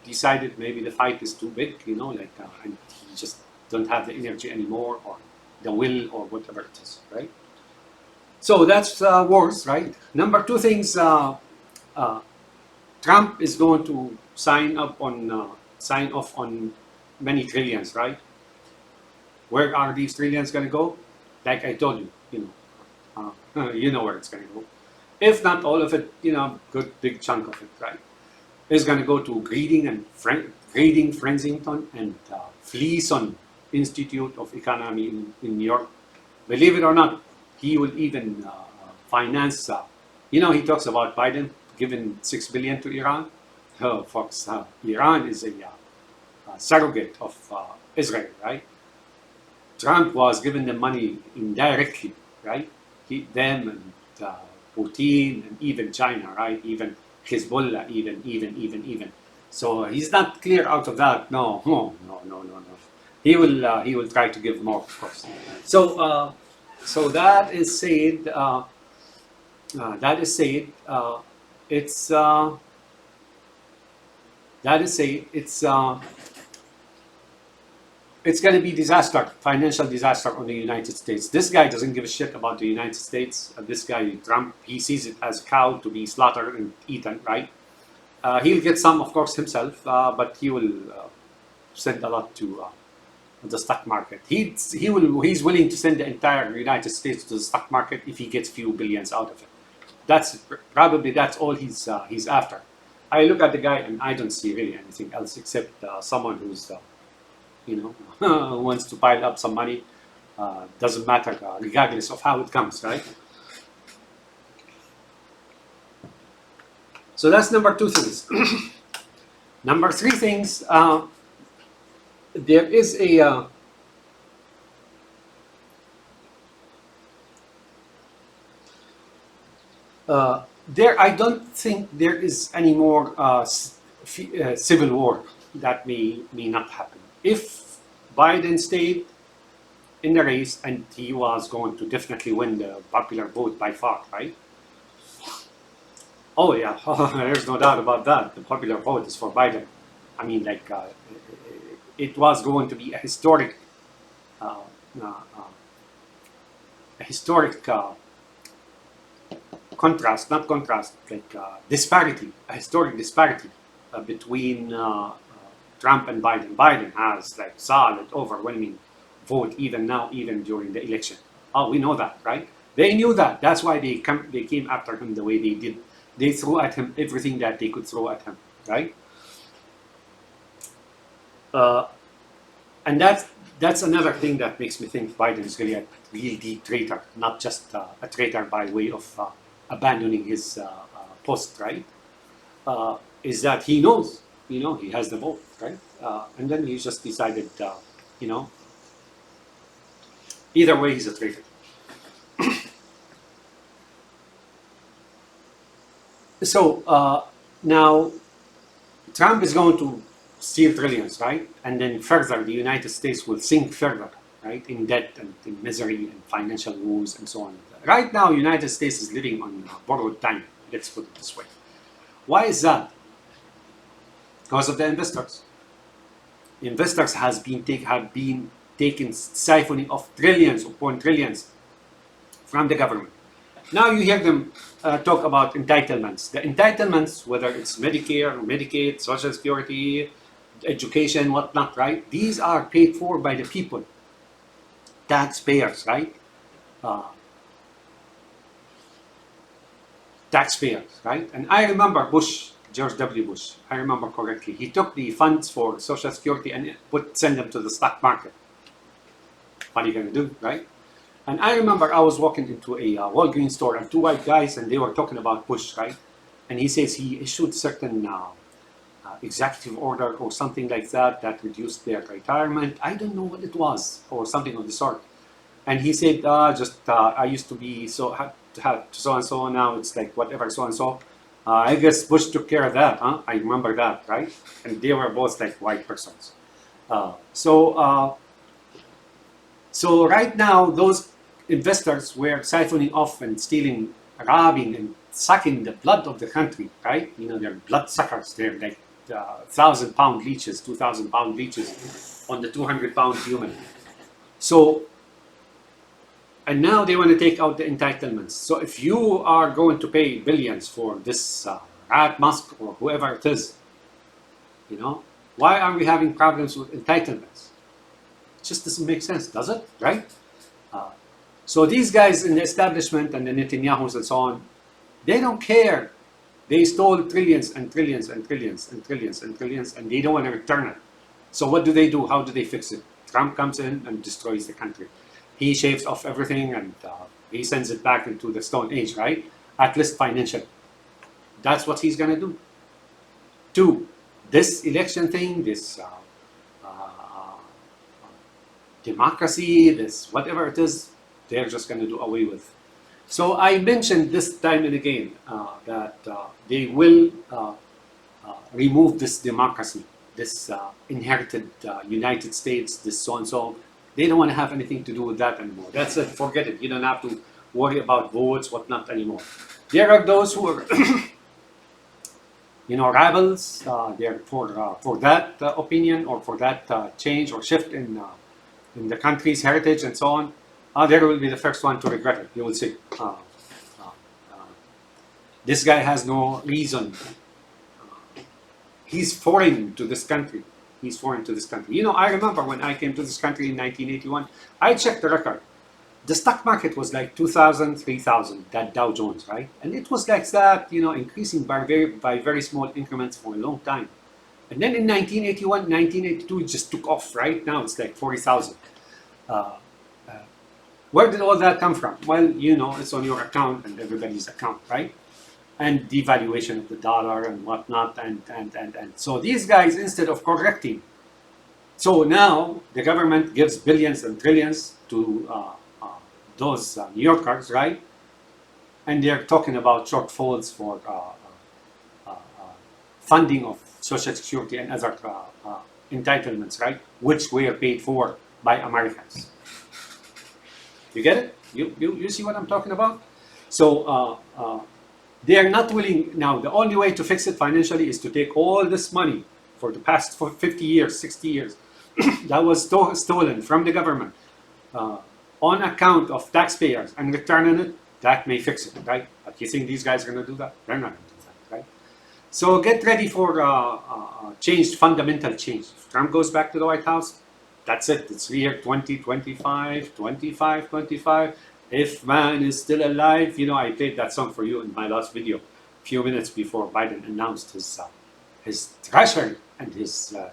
decided maybe the fight is too big, and he just don't have the energy anymore, or the will, or whatever it is, right? So that's wars, right? Number two things, uh, Trump is going to sign off on many trillions, right? Where are these trillions going to go? Like I told you, you know where it's going to go. If not all of it, good big chunk of it, right, is going to go to Grading Frensington and Fleeson Institute of Economy in New York. Believe it or not, he will even finance. He talks about Biden giving $6 billion to Iran. Oh, folks, Iran is a surrogate of Israel, right? Trump was giving them money indirectly, right? Them and Putin and even China, right? Even Hezbollah, even. So he's not clear out of that. No. He will try to give more, of course. So that is said. That is said. It's that is said. It's it's going to be disaster, financial disaster on the United States. This guy doesn't give a shit about the United States. This guy, Trump, he sees it as a cow to be slaughtered and eaten, right? He'll get some, of course, himself, but he will send a lot to the stock market. He's willing to send the entire United States to the stock market if he gets few billions out of it. That's all he's after. I look at the guy and I don't see really anything else except someone who's who wants to pile up some money. Doesn't matter regardless of how it comes, right? So that's number two things. Number three things. There is a there. I don't think there is any more civil war that may not happen. If Biden stayed in the race, and he was going to definitely win the popular vote by far, right? Oh yeah, there's no doubt about that. The popular vote is for Biden. I mean, like, it was going to be a historic, uh, uh, a historic contrast, not contrast, like disparity, a historic disparity between Trump and Biden. Biden has like solid, overwhelming vote even now, even during the election. Oh, we know that, right? They knew that. That's why they came after him the way they did. They threw at him everything that they could throw at him, right? And that's another thing that makes me think Biden is really a real deep traitor, not just a traitor by way of abandoning his post, right? Is that he knows, he has the vote, right? And then he just decided, either way, he's a traitor. So now Trump is going to steal trillions, right? And then further, the United States will sink further, right, in debt and in misery and financial woes and so on. Right now, United States is living on borrowed time. Let's put it this way. Why is that? Because of the investors. Investors have been taken siphoning off trillions upon trillions from the government. Now you hear them talk about entitlements. The entitlements, whether it's Medicare, Medicaid, Social Security, education, whatnot, right? These are paid for by the people, taxpayers, right? Taxpayers, right? And I remember George W. Bush, I remember correctly, he took the funds for Social Security and sent them to the stock market. What are you going to do, right? And I remember I was walking into a Walgreens store and two white guys, and they were talking about Bush, right? And he says he issued certain executive order or something like that reduced their retirement. I don't know what it was, or something of the sort. And he said, I used to be have so and so, now it's like whatever, so and so. I guess Bush took care of that, huh? I remember that, right? And they were both like white persons. So right now, those investors were siphoning off and stealing, robbing, and sucking the blood of the country, right? They're blood suckers. They're like 1,000-pound leeches, 2,000-pound leeches on the 200-pound human. So, and now they want to take out the entitlements. So if you are going to pay billions for this Rat Musk or whoever it is, why are we having problems with entitlements? It just doesn't make sense, does it? Right? So these guys in the establishment and the Netanyahus and so on, they don't care. They stole trillions and trillions and trillions and trillions and trillions, and they don't want to return it. So what do they do? How do they fix it? Trump comes in and destroys the country. He shaves off everything and he sends it back into the Stone Age, right? At least financially. That's what he's going to do. Two, this election thing, this democracy, this whatever it is, they're just going to do away with. So I mentioned this time and again that they will remove this democracy, this inherited United States, this so and so. They don't want to have anything to do with that anymore. That's it. Forget it. You don't have to worry about votes, whatnot anymore. There are those who are, rebels. They're for that opinion or for that change or shift in the country's heritage and so on. They will be the first one to regret it. You will see. Uh, this guy has no reason. He's foreign to this country. He's foreign to this country. I remember when I came to this country in 1981, I checked the record. The stock market was like 2,000, 3,000, that Dow Jones, right? And it was like that, increasing by very small increments for a long time. And then in 1981, 1982, it just took off, right? Now it's like 40,000. Uh, uh, where did all that come from? Well, it's on your account and everybody's account, right? And devaluation of the dollar and whatnot. And so these guys, instead of correcting, so now the government gives billions and trillions to those New Yorkers, right? And they're talking about shortfalls for funding of Social Security and other entitlements, right? Which were paid for by Americans. You get it? You see what I'm talking about? So they are not willing now. The only way to fix it financially is to take all this money for the past 50 years, 60 years that was stolen from the government on account of taxpayers and returning it. That may fix it, right? But you think these guys are going to do that? They're not going to do that, right? So get ready for fundamental change. If Trump goes back to the White House, that's it. It's year 2025, 25, 25. If man is still alive, I played that song for you in my last video, a few minutes before Biden announced his treasury and his, the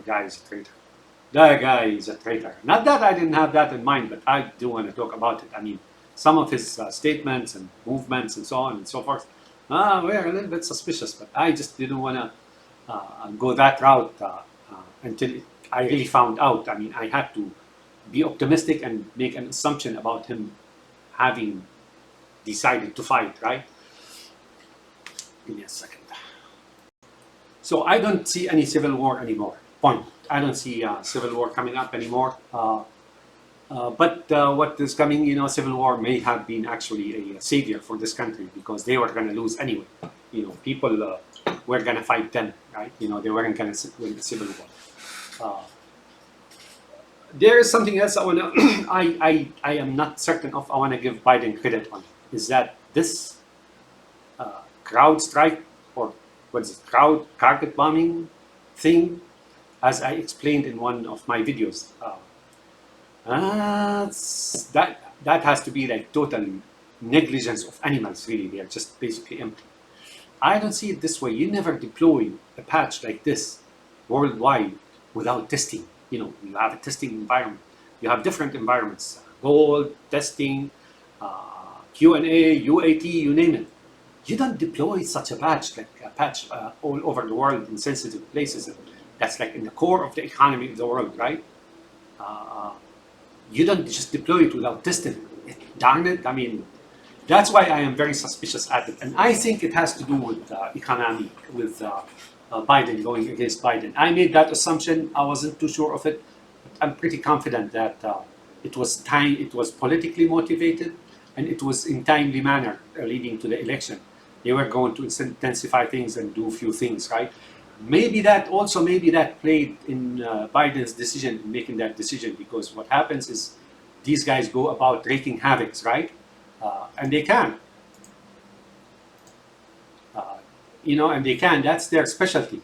guy is a traitor. The guy is a traitor. Not that I didn't have that in mind, but I do want to talk about it. I mean, some of his statements and movements and so on and so forth, we're a little bit suspicious, but I just didn't want to go that route until I really found out. I mean, I had to be optimistic and make an assumption about him having decided to fight, right? Give me a second. So I don't see any civil war anymore. Point. I don't see civil war coming up anymore. But what is coming, civil war may have been actually a savior for this country because they were going to lose anyway. People were going to fight them, right? They weren't going to win the civil war. There is something else I want to, I am not certain of, I want to give Biden credit on, is that this crowd strike, or what is it, crowd carpet bombing thing, as I explained in one of my videos, that has to be like total negligence of animals, really. They are just basically empty. I don't see it this way. You never deploy a patch like this worldwide without testing. You have a testing environment. You have different environments, gold, testing, Q&A, UAT, you name it. You don't deploy such a patch, like a patch all over the world in sensitive places. That's like in the core of the economy of the world, right? You don't just deploy it without testing it. Darn it. I mean, that's why I am very suspicious at it. And I think it has to do with economy, with Biden going against Biden. I made that assumption. I wasn't too sure of it. But I'm pretty confident that it was politically motivated, and it was in timely manner leading to the election. They were going to intensify things and do a few things, right? Maybe that played in Biden's decision, in making that decision, because what happens is these guys go about wreaking havoc, right? And they can. And they can. That's their specialty,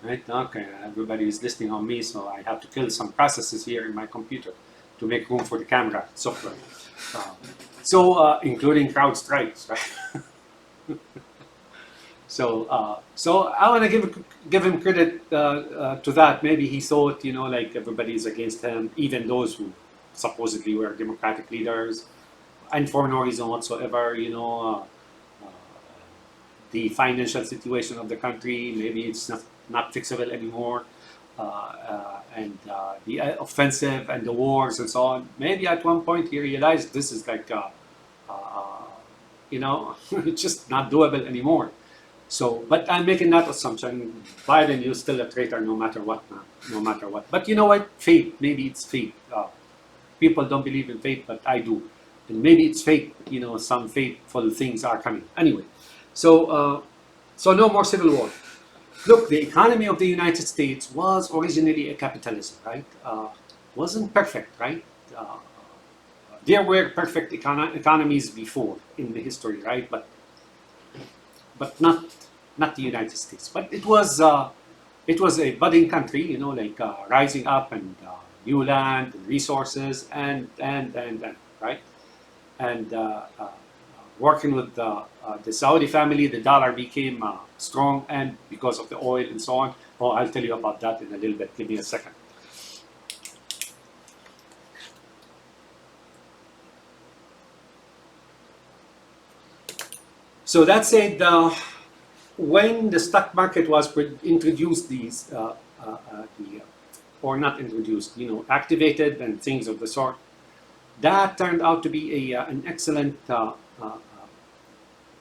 right? Okay, everybody is listening on me, so I have to kill some processes here in my computer to make room for the camera software. Including crowd strikes, right? So I want to give him credit to that. Maybe he thought, like everybody is against him, even those who supposedly were Democratic leaders, and for no reason whatsoever. The financial situation of the country, maybe it's not fixable anymore, and the offensive and the wars and so on. Maybe at one point he realized this is like, it's just not doable anymore. So, but I'm making that assumption. Biden, you're still a traitor no matter what, man. No matter what. But you know what? Fate. Maybe it's fate. People don't believe in fate, but I do. And maybe it's fate. Some fateful things are coming. Anyway, so So no more civil war. Look, the economy of the United States was originally a capitalism, right? Wasn't perfect, right? There were perfect economies before in the history, right? But not the United States. But it was a budding country, you know, like rising up and new land and resources and right, and working with the Saudi family, the dollar became strong, and because of the oil and so on. Oh, I'll tell you about that in a little bit. Give me a second. So that said, when the stock market was introduced, or not introduced, you know, activated and things of the sort, that turned out to be an excellent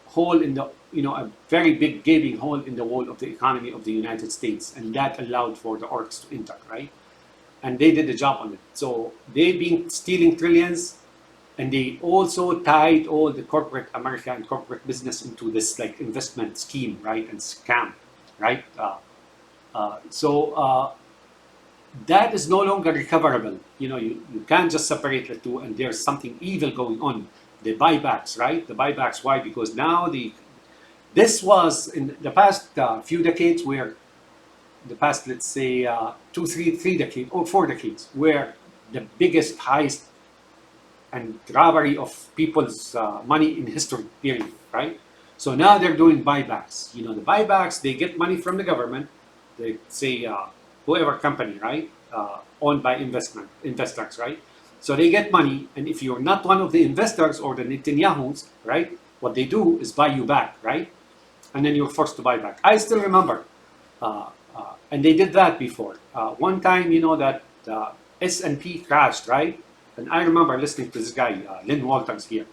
hole in the, you know, a very big gaping hole in the wall of the economy of the United States, and that allowed for the orcs to enter, right? And they did the job on it. So they've been stealing trillions, and they also tied all the corporate America and corporate business into this like investment scheme, right, and scam, right? So that is no longer recoverable. You know, you can't just separate the two, and there's something evil going on. The buybacks, right? The buybacks. Why? Because now this was in the past few decades, where the past, let's say, three decades or 4 decades, where the biggest heist and robbery of people's money in history, period, right? So now they're doing buybacks. You know, the buybacks, they get money from the government, they say whoever company, right, owned by investors, right? So they get money, and if you're not one of the investors or the Netanyahus, right, what they do is buy you back, right? And then you're forced to buy back. I still remember, and they did that before. One time, you know, that S&P crashed, right? And I remember listening to this guy, Lynn Walters here,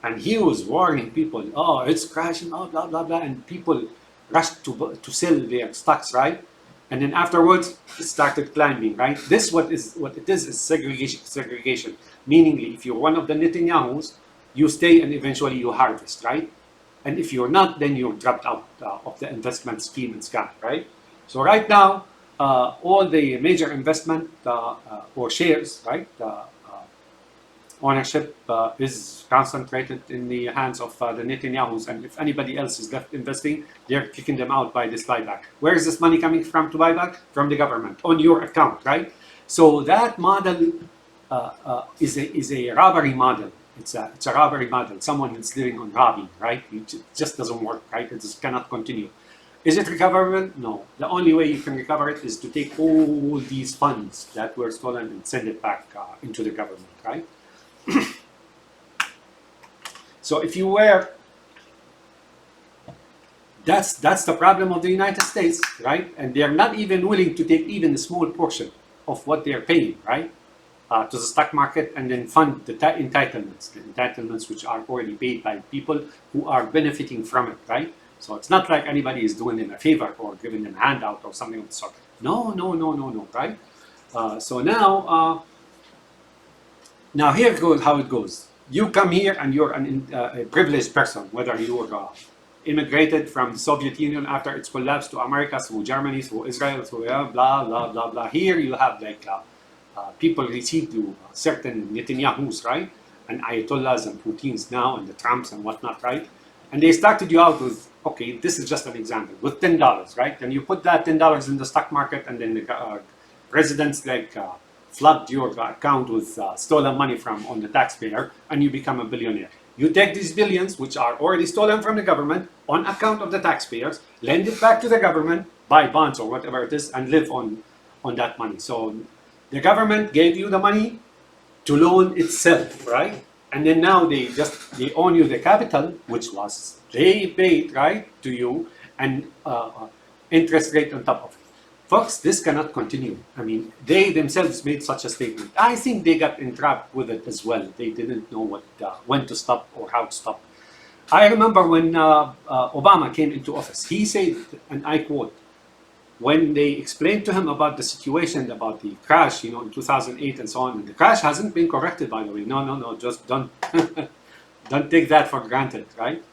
and he was warning people, oh, it's crashing, oh, blah, blah, blah. And people rushed to sell their stocks, right? And then afterwards, it started climbing, right? This what it is segregation. Meaning, if you're one of the Netanyahus, you stay and eventually you harvest, right? And if you're not, then you're dropped out of the investment scheme and scam, right? So right now, all the major investment or shares, right, ownership is concentrated in the hands of the Netanyahus, and if anybody else is left investing, they're kicking them out by this buyback. Where is this money coming from to buyback? From the government on your account, right? So that model is a robbery model. It's a robbery model. Someone is living on robbing, right? It just doesn't work, right? It just cannot continue. Is it recoverable? No. The only way you can recover it is to take all these funds that were stolen and send it back into the government, right? So if you were, that's the problem of the United States, right? And they are not even willing to take even a small portion of what they are paying, right, to the stock market, and then fund the entitlements which are already paid by people who are benefiting from it, right? So it's not like anybody is doing them a favor or giving them a handout or something of the sort. No, right? So now here goes how it goes. You come here and you're a privileged person, whether you were immigrated from the Soviet Union after its collapse to America through Germany, through Israel, through blah, blah, blah, blah. Here you have like people received you certain Netanyahus, right? And Ayatollahs and Putins now and the Trumps and whatnot, right? And they started you out with, okay, this is just an example, with $10, right? And you put that $10 in the stock market, and then the presidents like flood your account with stolen money on the taxpayer, and you become a billionaire. You take these billions, which are already stolen from the government, on account of the taxpayers, lend it back to the government, buy bonds or whatever it is, and live on that money. So the government gave you the money to loan itself, right? And then now they own you the capital, which was they paid, right, to you, and interest rate on top of it. Folks, this cannot continue. I mean, they themselves made such a statement. I think they got entrapped with it as well. They didn't know when to stop or how to stop. I remember when Obama came into office, he said, and I quote, when they explained to him about the situation, about the crash, in 2008 and so on, and the crash hasn't been corrected, by the way. No, just don't take that for granted, right?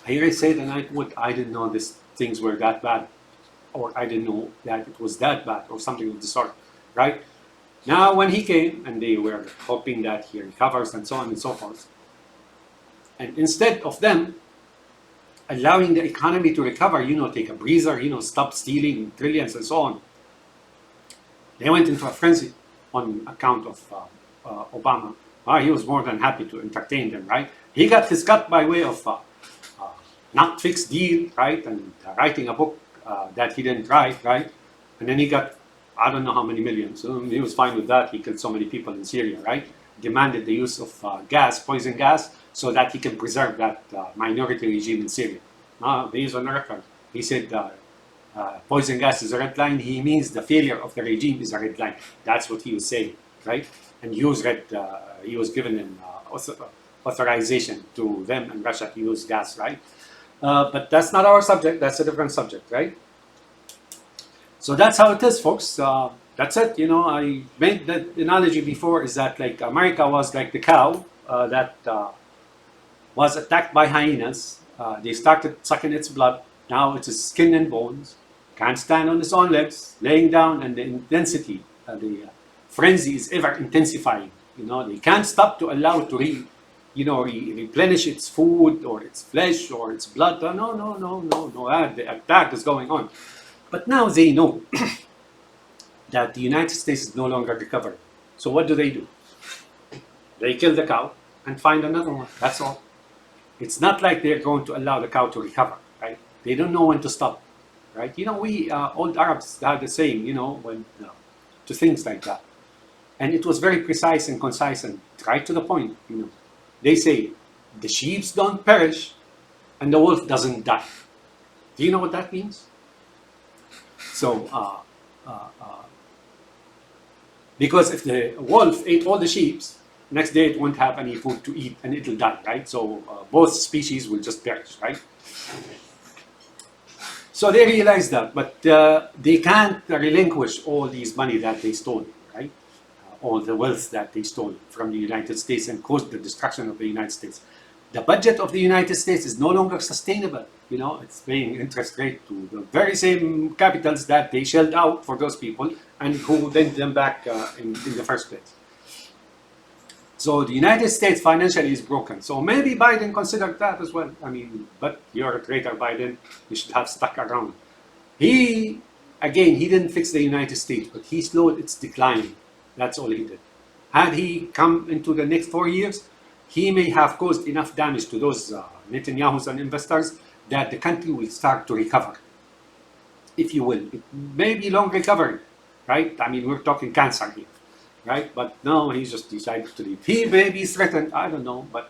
Here I said, and I quote, I didn't know these things were that bad, or I didn't know that it was that bad, or something of the sort, right? Now, when he came, and they were hoping that he recovers and so on and so forth, and instead of them allowing the economy to recover, take a breather, stop stealing trillions and so on, they went into a frenzy on account of Obama. He was more than happy to entertain them, right? He got his cut by way of not fixed deal, right? And writing a book that he didn't write, right? And then he got, I don't know how many millions. So he was fine with that. He killed so many people in Syria, right? Demanded the use of poison gas, so that he can preserve that minority regime in Syria. He's on the record. He said poison gas is a red line. He means the failure of the regime is a red line. That's what he was saying, right? And he was given an authorization to them and Russia to use gas, right? But that's not our subject. That's a different subject, right? So that's how it is, folks. That's it. I made the analogy before, is that like America was like the cow that was attacked by hyenas. They started sucking its blood. Now it is skin and bones. Can't stand on its own legs, laying down, and the intensity, the frenzy is ever intensifying. They can't stop to allow it to replenish its food or its flesh or its blood. No. The attack is going on. But now they know that the United States is no longer recovered. So what do? They kill the cow and find another one. That's all. It's not like they're going to allow the cow to recover, right? They don't know when to stop, right? We old Arabs had the saying, when to things like that, and it was very precise and concise and right to the point. They say the sheep don't perish and the wolf doesn't die. Do you know what that means? So, because if the wolf ate all the sheep, next day it won't have any food to eat and it'll die, right? So both species will just perish, right? So they realize that, but they can't relinquish all these money that they stole, right? All the wealth that they stole from the United States and caused the destruction of the United States. The budget of the United States is no longer sustainable. It's paying interest rate to the very same capitals that they shelled out for those people and who lent them back in the first place. So the United States financially is broken. So maybe Biden considered that as well. But you're a traitor, Biden. You should have stuck around. He didn't fix the United States, but he slowed its decline. That's all he did. Had he come into the next 4 years, he may have caused enough damage to those Netanyahus and investors that the country will start to recover, if you will. It may be long recovery, right? We're talking cancer here, right? But no, he just decided to leave. He may be threatened, I don't know, but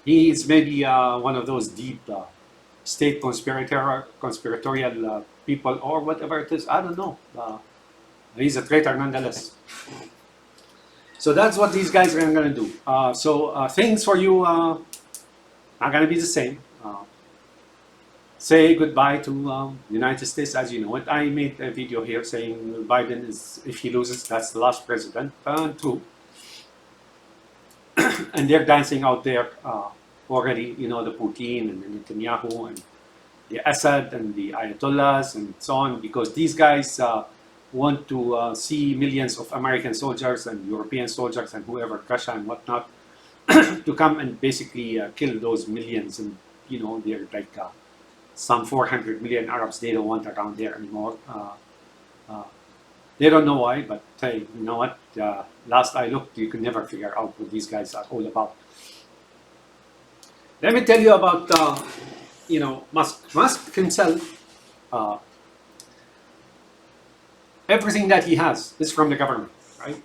he is maybe one of those deep state conspiratorial people or whatever it is. I don't know. He's a traitor nonetheless. So that's what these guys are going to do. So things for you are going to be the same. Say goodbye to the United States as you know it. I made a video here saying Biden is, if he loses, that's the last president. True. And they're dancing out there already, the Putin and the Netanyahu and the Assad and the Ayatollahs and so on, because these guys want to see millions of American soldiers and European soldiers and whoever, Russia and whatnot, to come and basically kill those millions. And, they're like some 400 million Arabs they don't want around there anymore. They don't know why, but hey, you know what? Last I looked, you can never figure out what these guys are all about. Let me tell you about, Musk. Musk himself, everything that he has is from the government, right?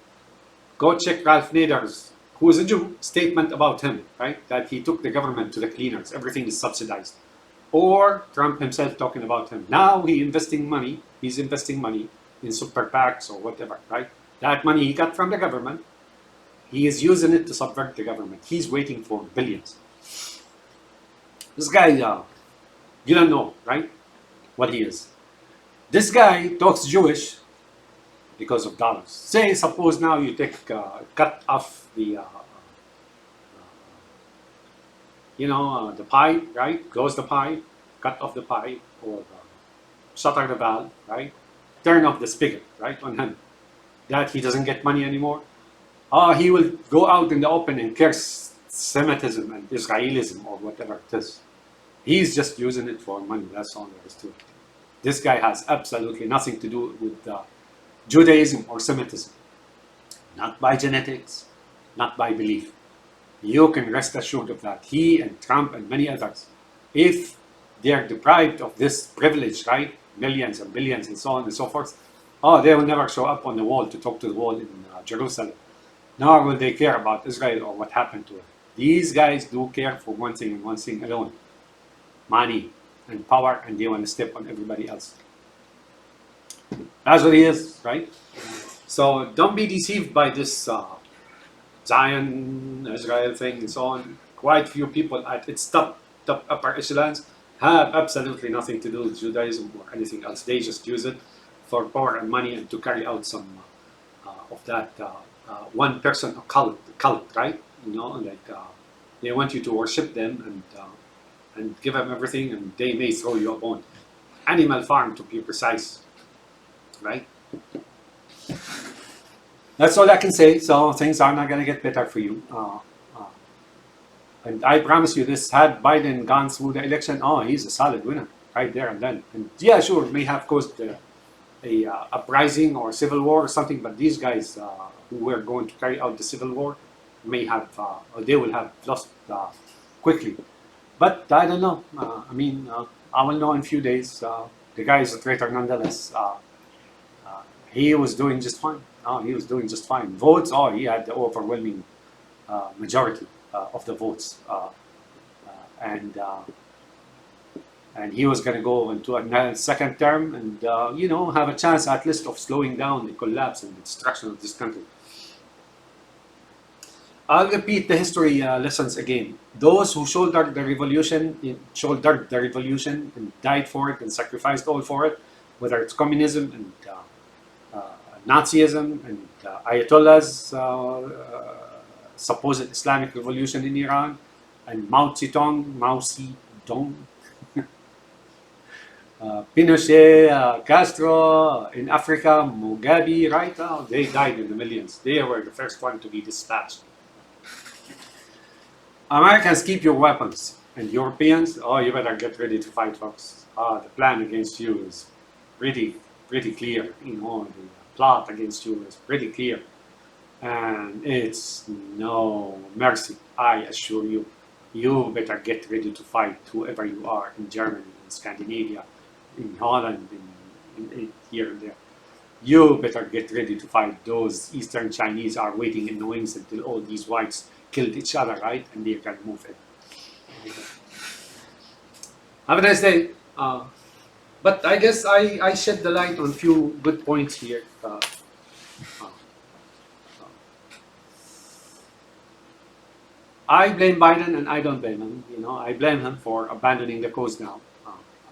Go check Ralph Nader's, who is a Jew, statement about him, right? That he took the government to the cleaners. Everything is subsidized. Or Trump himself talking about him. Now he's investing money in super PACs or whatever, right? That money he got from the government, he is using it to subvert the government. He's waiting for billions. This guy, you don't know, right? What he is. This guy talks Jewish because of dollars. Say, suppose now you take cut off the the pipe, right? Close the pipe, cut off the pipe, or shutter the valve, right? Turn off the spigot, right, on him. That he doesn't get money anymore. He will go out in the open and curse Semitism and Israelism or whatever it is. He's just using it for money. That's all there is to it. This guy has absolutely nothing to do with Judaism or Semitism. Not by genetics, not by belief. You can rest assured of that. He and Trump and many others, if they are deprived of this privilege, right? Millions and billions and so on and so forth, they will never show up on the wall to talk to the wall in Jerusalem. Nor will they care about Israel or what happened to it. These guys do care for one thing and one thing alone: money and power, and they want to step on everybody else. That's what he is, right? So don't be deceived by this Zion, Israel thing, and so on. Quite few people at its top upper echelons have absolutely nothing to do with Judaism or anything else. They just use it for power and money and to carry out some of that one person cult, right? They want you to worship them and give them everything, and they may throw you a bone. Animal Farm, to be precise, right? That's all I can say. So things are not going to get better for you. And I promise you this, had Biden gone through the election, he's a solid winner right there and then. And yeah, sure, may have caused a uprising or civil war or something, but these guys who were going to carry out the civil war may have, or they will have lost quickly. But I don't know. I will know in a few days. The guy is a traitor nonetheless. He was doing just fine. He was doing just fine. Votes, he had the overwhelming majority of the votes. And he was going to go into a second term and, have a chance at least of slowing down the collapse and the destruction of this country. I'll repeat the history lessons again. Those who shouldered the revolution and died for it and sacrificed all for it, whether it's communism and Nazism and Ayatollah's supposed Islamic revolution in Iran, and Mao Zedong, Pinochet, Castro in Africa, Mugabe, right? They died in the millions. They were the first one to be dispatched. Americans, keep your weapons. And Europeans, you better get ready to fight, folks. The plan against you is pretty clear. The plot against you is pretty clear. And it's no mercy, I assure you. You better get ready to fight, whoever you are, in Germany, in Scandinavia, in Holland, in here and there. You better get ready to fight. Those Eastern Chinese are waiting in the wings until all these whites killed each other, right? And they can move in. Have a nice day. But I guess I shed the light on a few good points here. I blame Biden, and I don't blame him. I blame him for abandoning the cause now,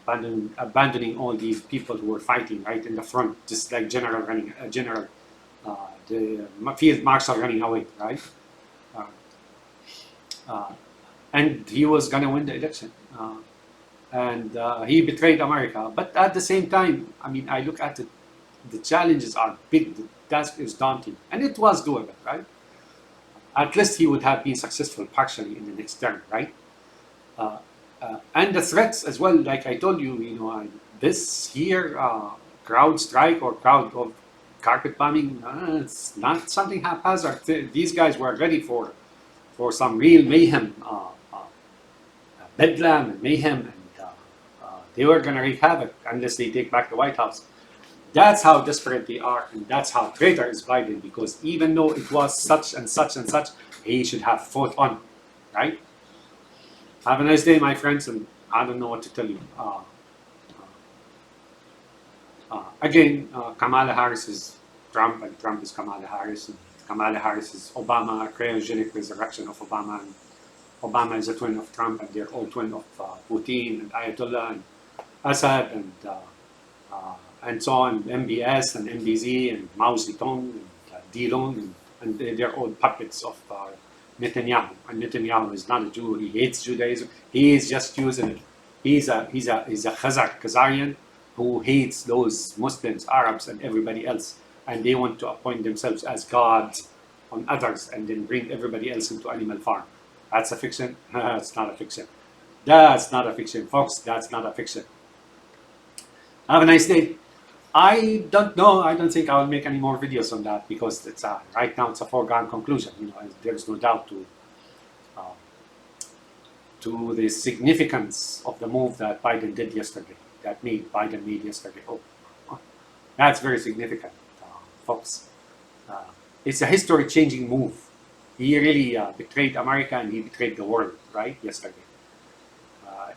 abandoning all these people who were fighting right in the front, just like the field marshal running away, right? And he was gonna win the election, and he betrayed America. But at the same time, I look at it. The challenges are big. The task is daunting, and it was doable, right? At least he would have been successful partially in the next term, right? And the threats as well, like I told you, this here crowd strike or crowd of carpet bombing, it's not something haphazard. These guys were ready for some real mayhem, bedlam and mayhem, and they were going to wreak havoc unless they take back the White House. That's how desperate they are, and that's how traitor is Biden, because even though it was such and such and such, he should have fought on, right? Have a nice day, my friends, and I don't know what to tell you. Again, Kamala Harris is Trump, and Trump is Kamala Harris, and Kamala Harris is Obama, a cryogenic resurrection of Obama, and Obama is a twin of Trump, and they're all twin of Putin, and Ayatollah, and Assad, and so on, MBS and MBZ and Mao Zedong and Dilong, and they're all puppets of Netanyahu. And Netanyahu is not a Jew. He hates Judaism. He is just using it. He's a Khazarian who hates those Muslims, Arabs, and everybody else, and they want to appoint themselves as gods on others, and then bring everybody else into Animal Farm. That's a fiction. That's not a fiction. That's not a fiction, folks. That's not a fiction. Have a nice day. I don't know. I don't think I will make any more videos on that because it's right now it's a foregone conclusion. There's no doubt uh, to the significance of the move that Biden did yesterday. Biden made yesterday. Oh, that's very significant, folks. Uh, it's a history-changing move. He really betrayed America and he betrayed the world, right? Yesterday.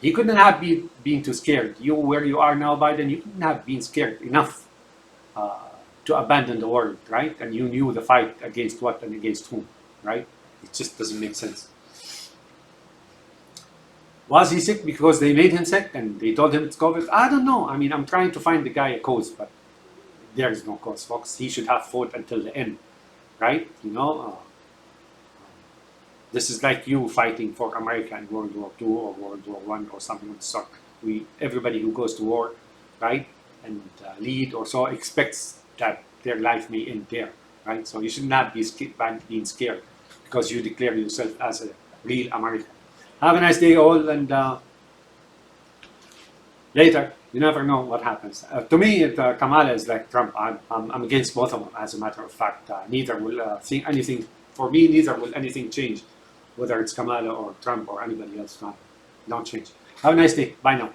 He couldn't have been too scared. You, where you are now, Biden, you couldn't have been scared enough uh, to abandon the world, right? And you knew the fight against what and against whom, right? It just doesn't make sense. Was he sick because they made him sick and they told him it's COVID? I don't know. I mean, I'm trying to find the guy a cause, but there is no cause, folks. He should have fought until the end, right? This is like you fighting for America in World War II or World War I or something of the sort. Everybody who goes to war, right, and lead or so expects that their life may end there, right? So you should not be being scared because you declare yourself as a real American. Have a nice day, all, and later. You never know what happens. To me, Kamala is like Trump. I'm against both of them. As a matter of fact, neither will think anything. For me, neither will anything change. Whether it's Kamala or Trump or anybody else, don't change. Have a nice day. Bye now.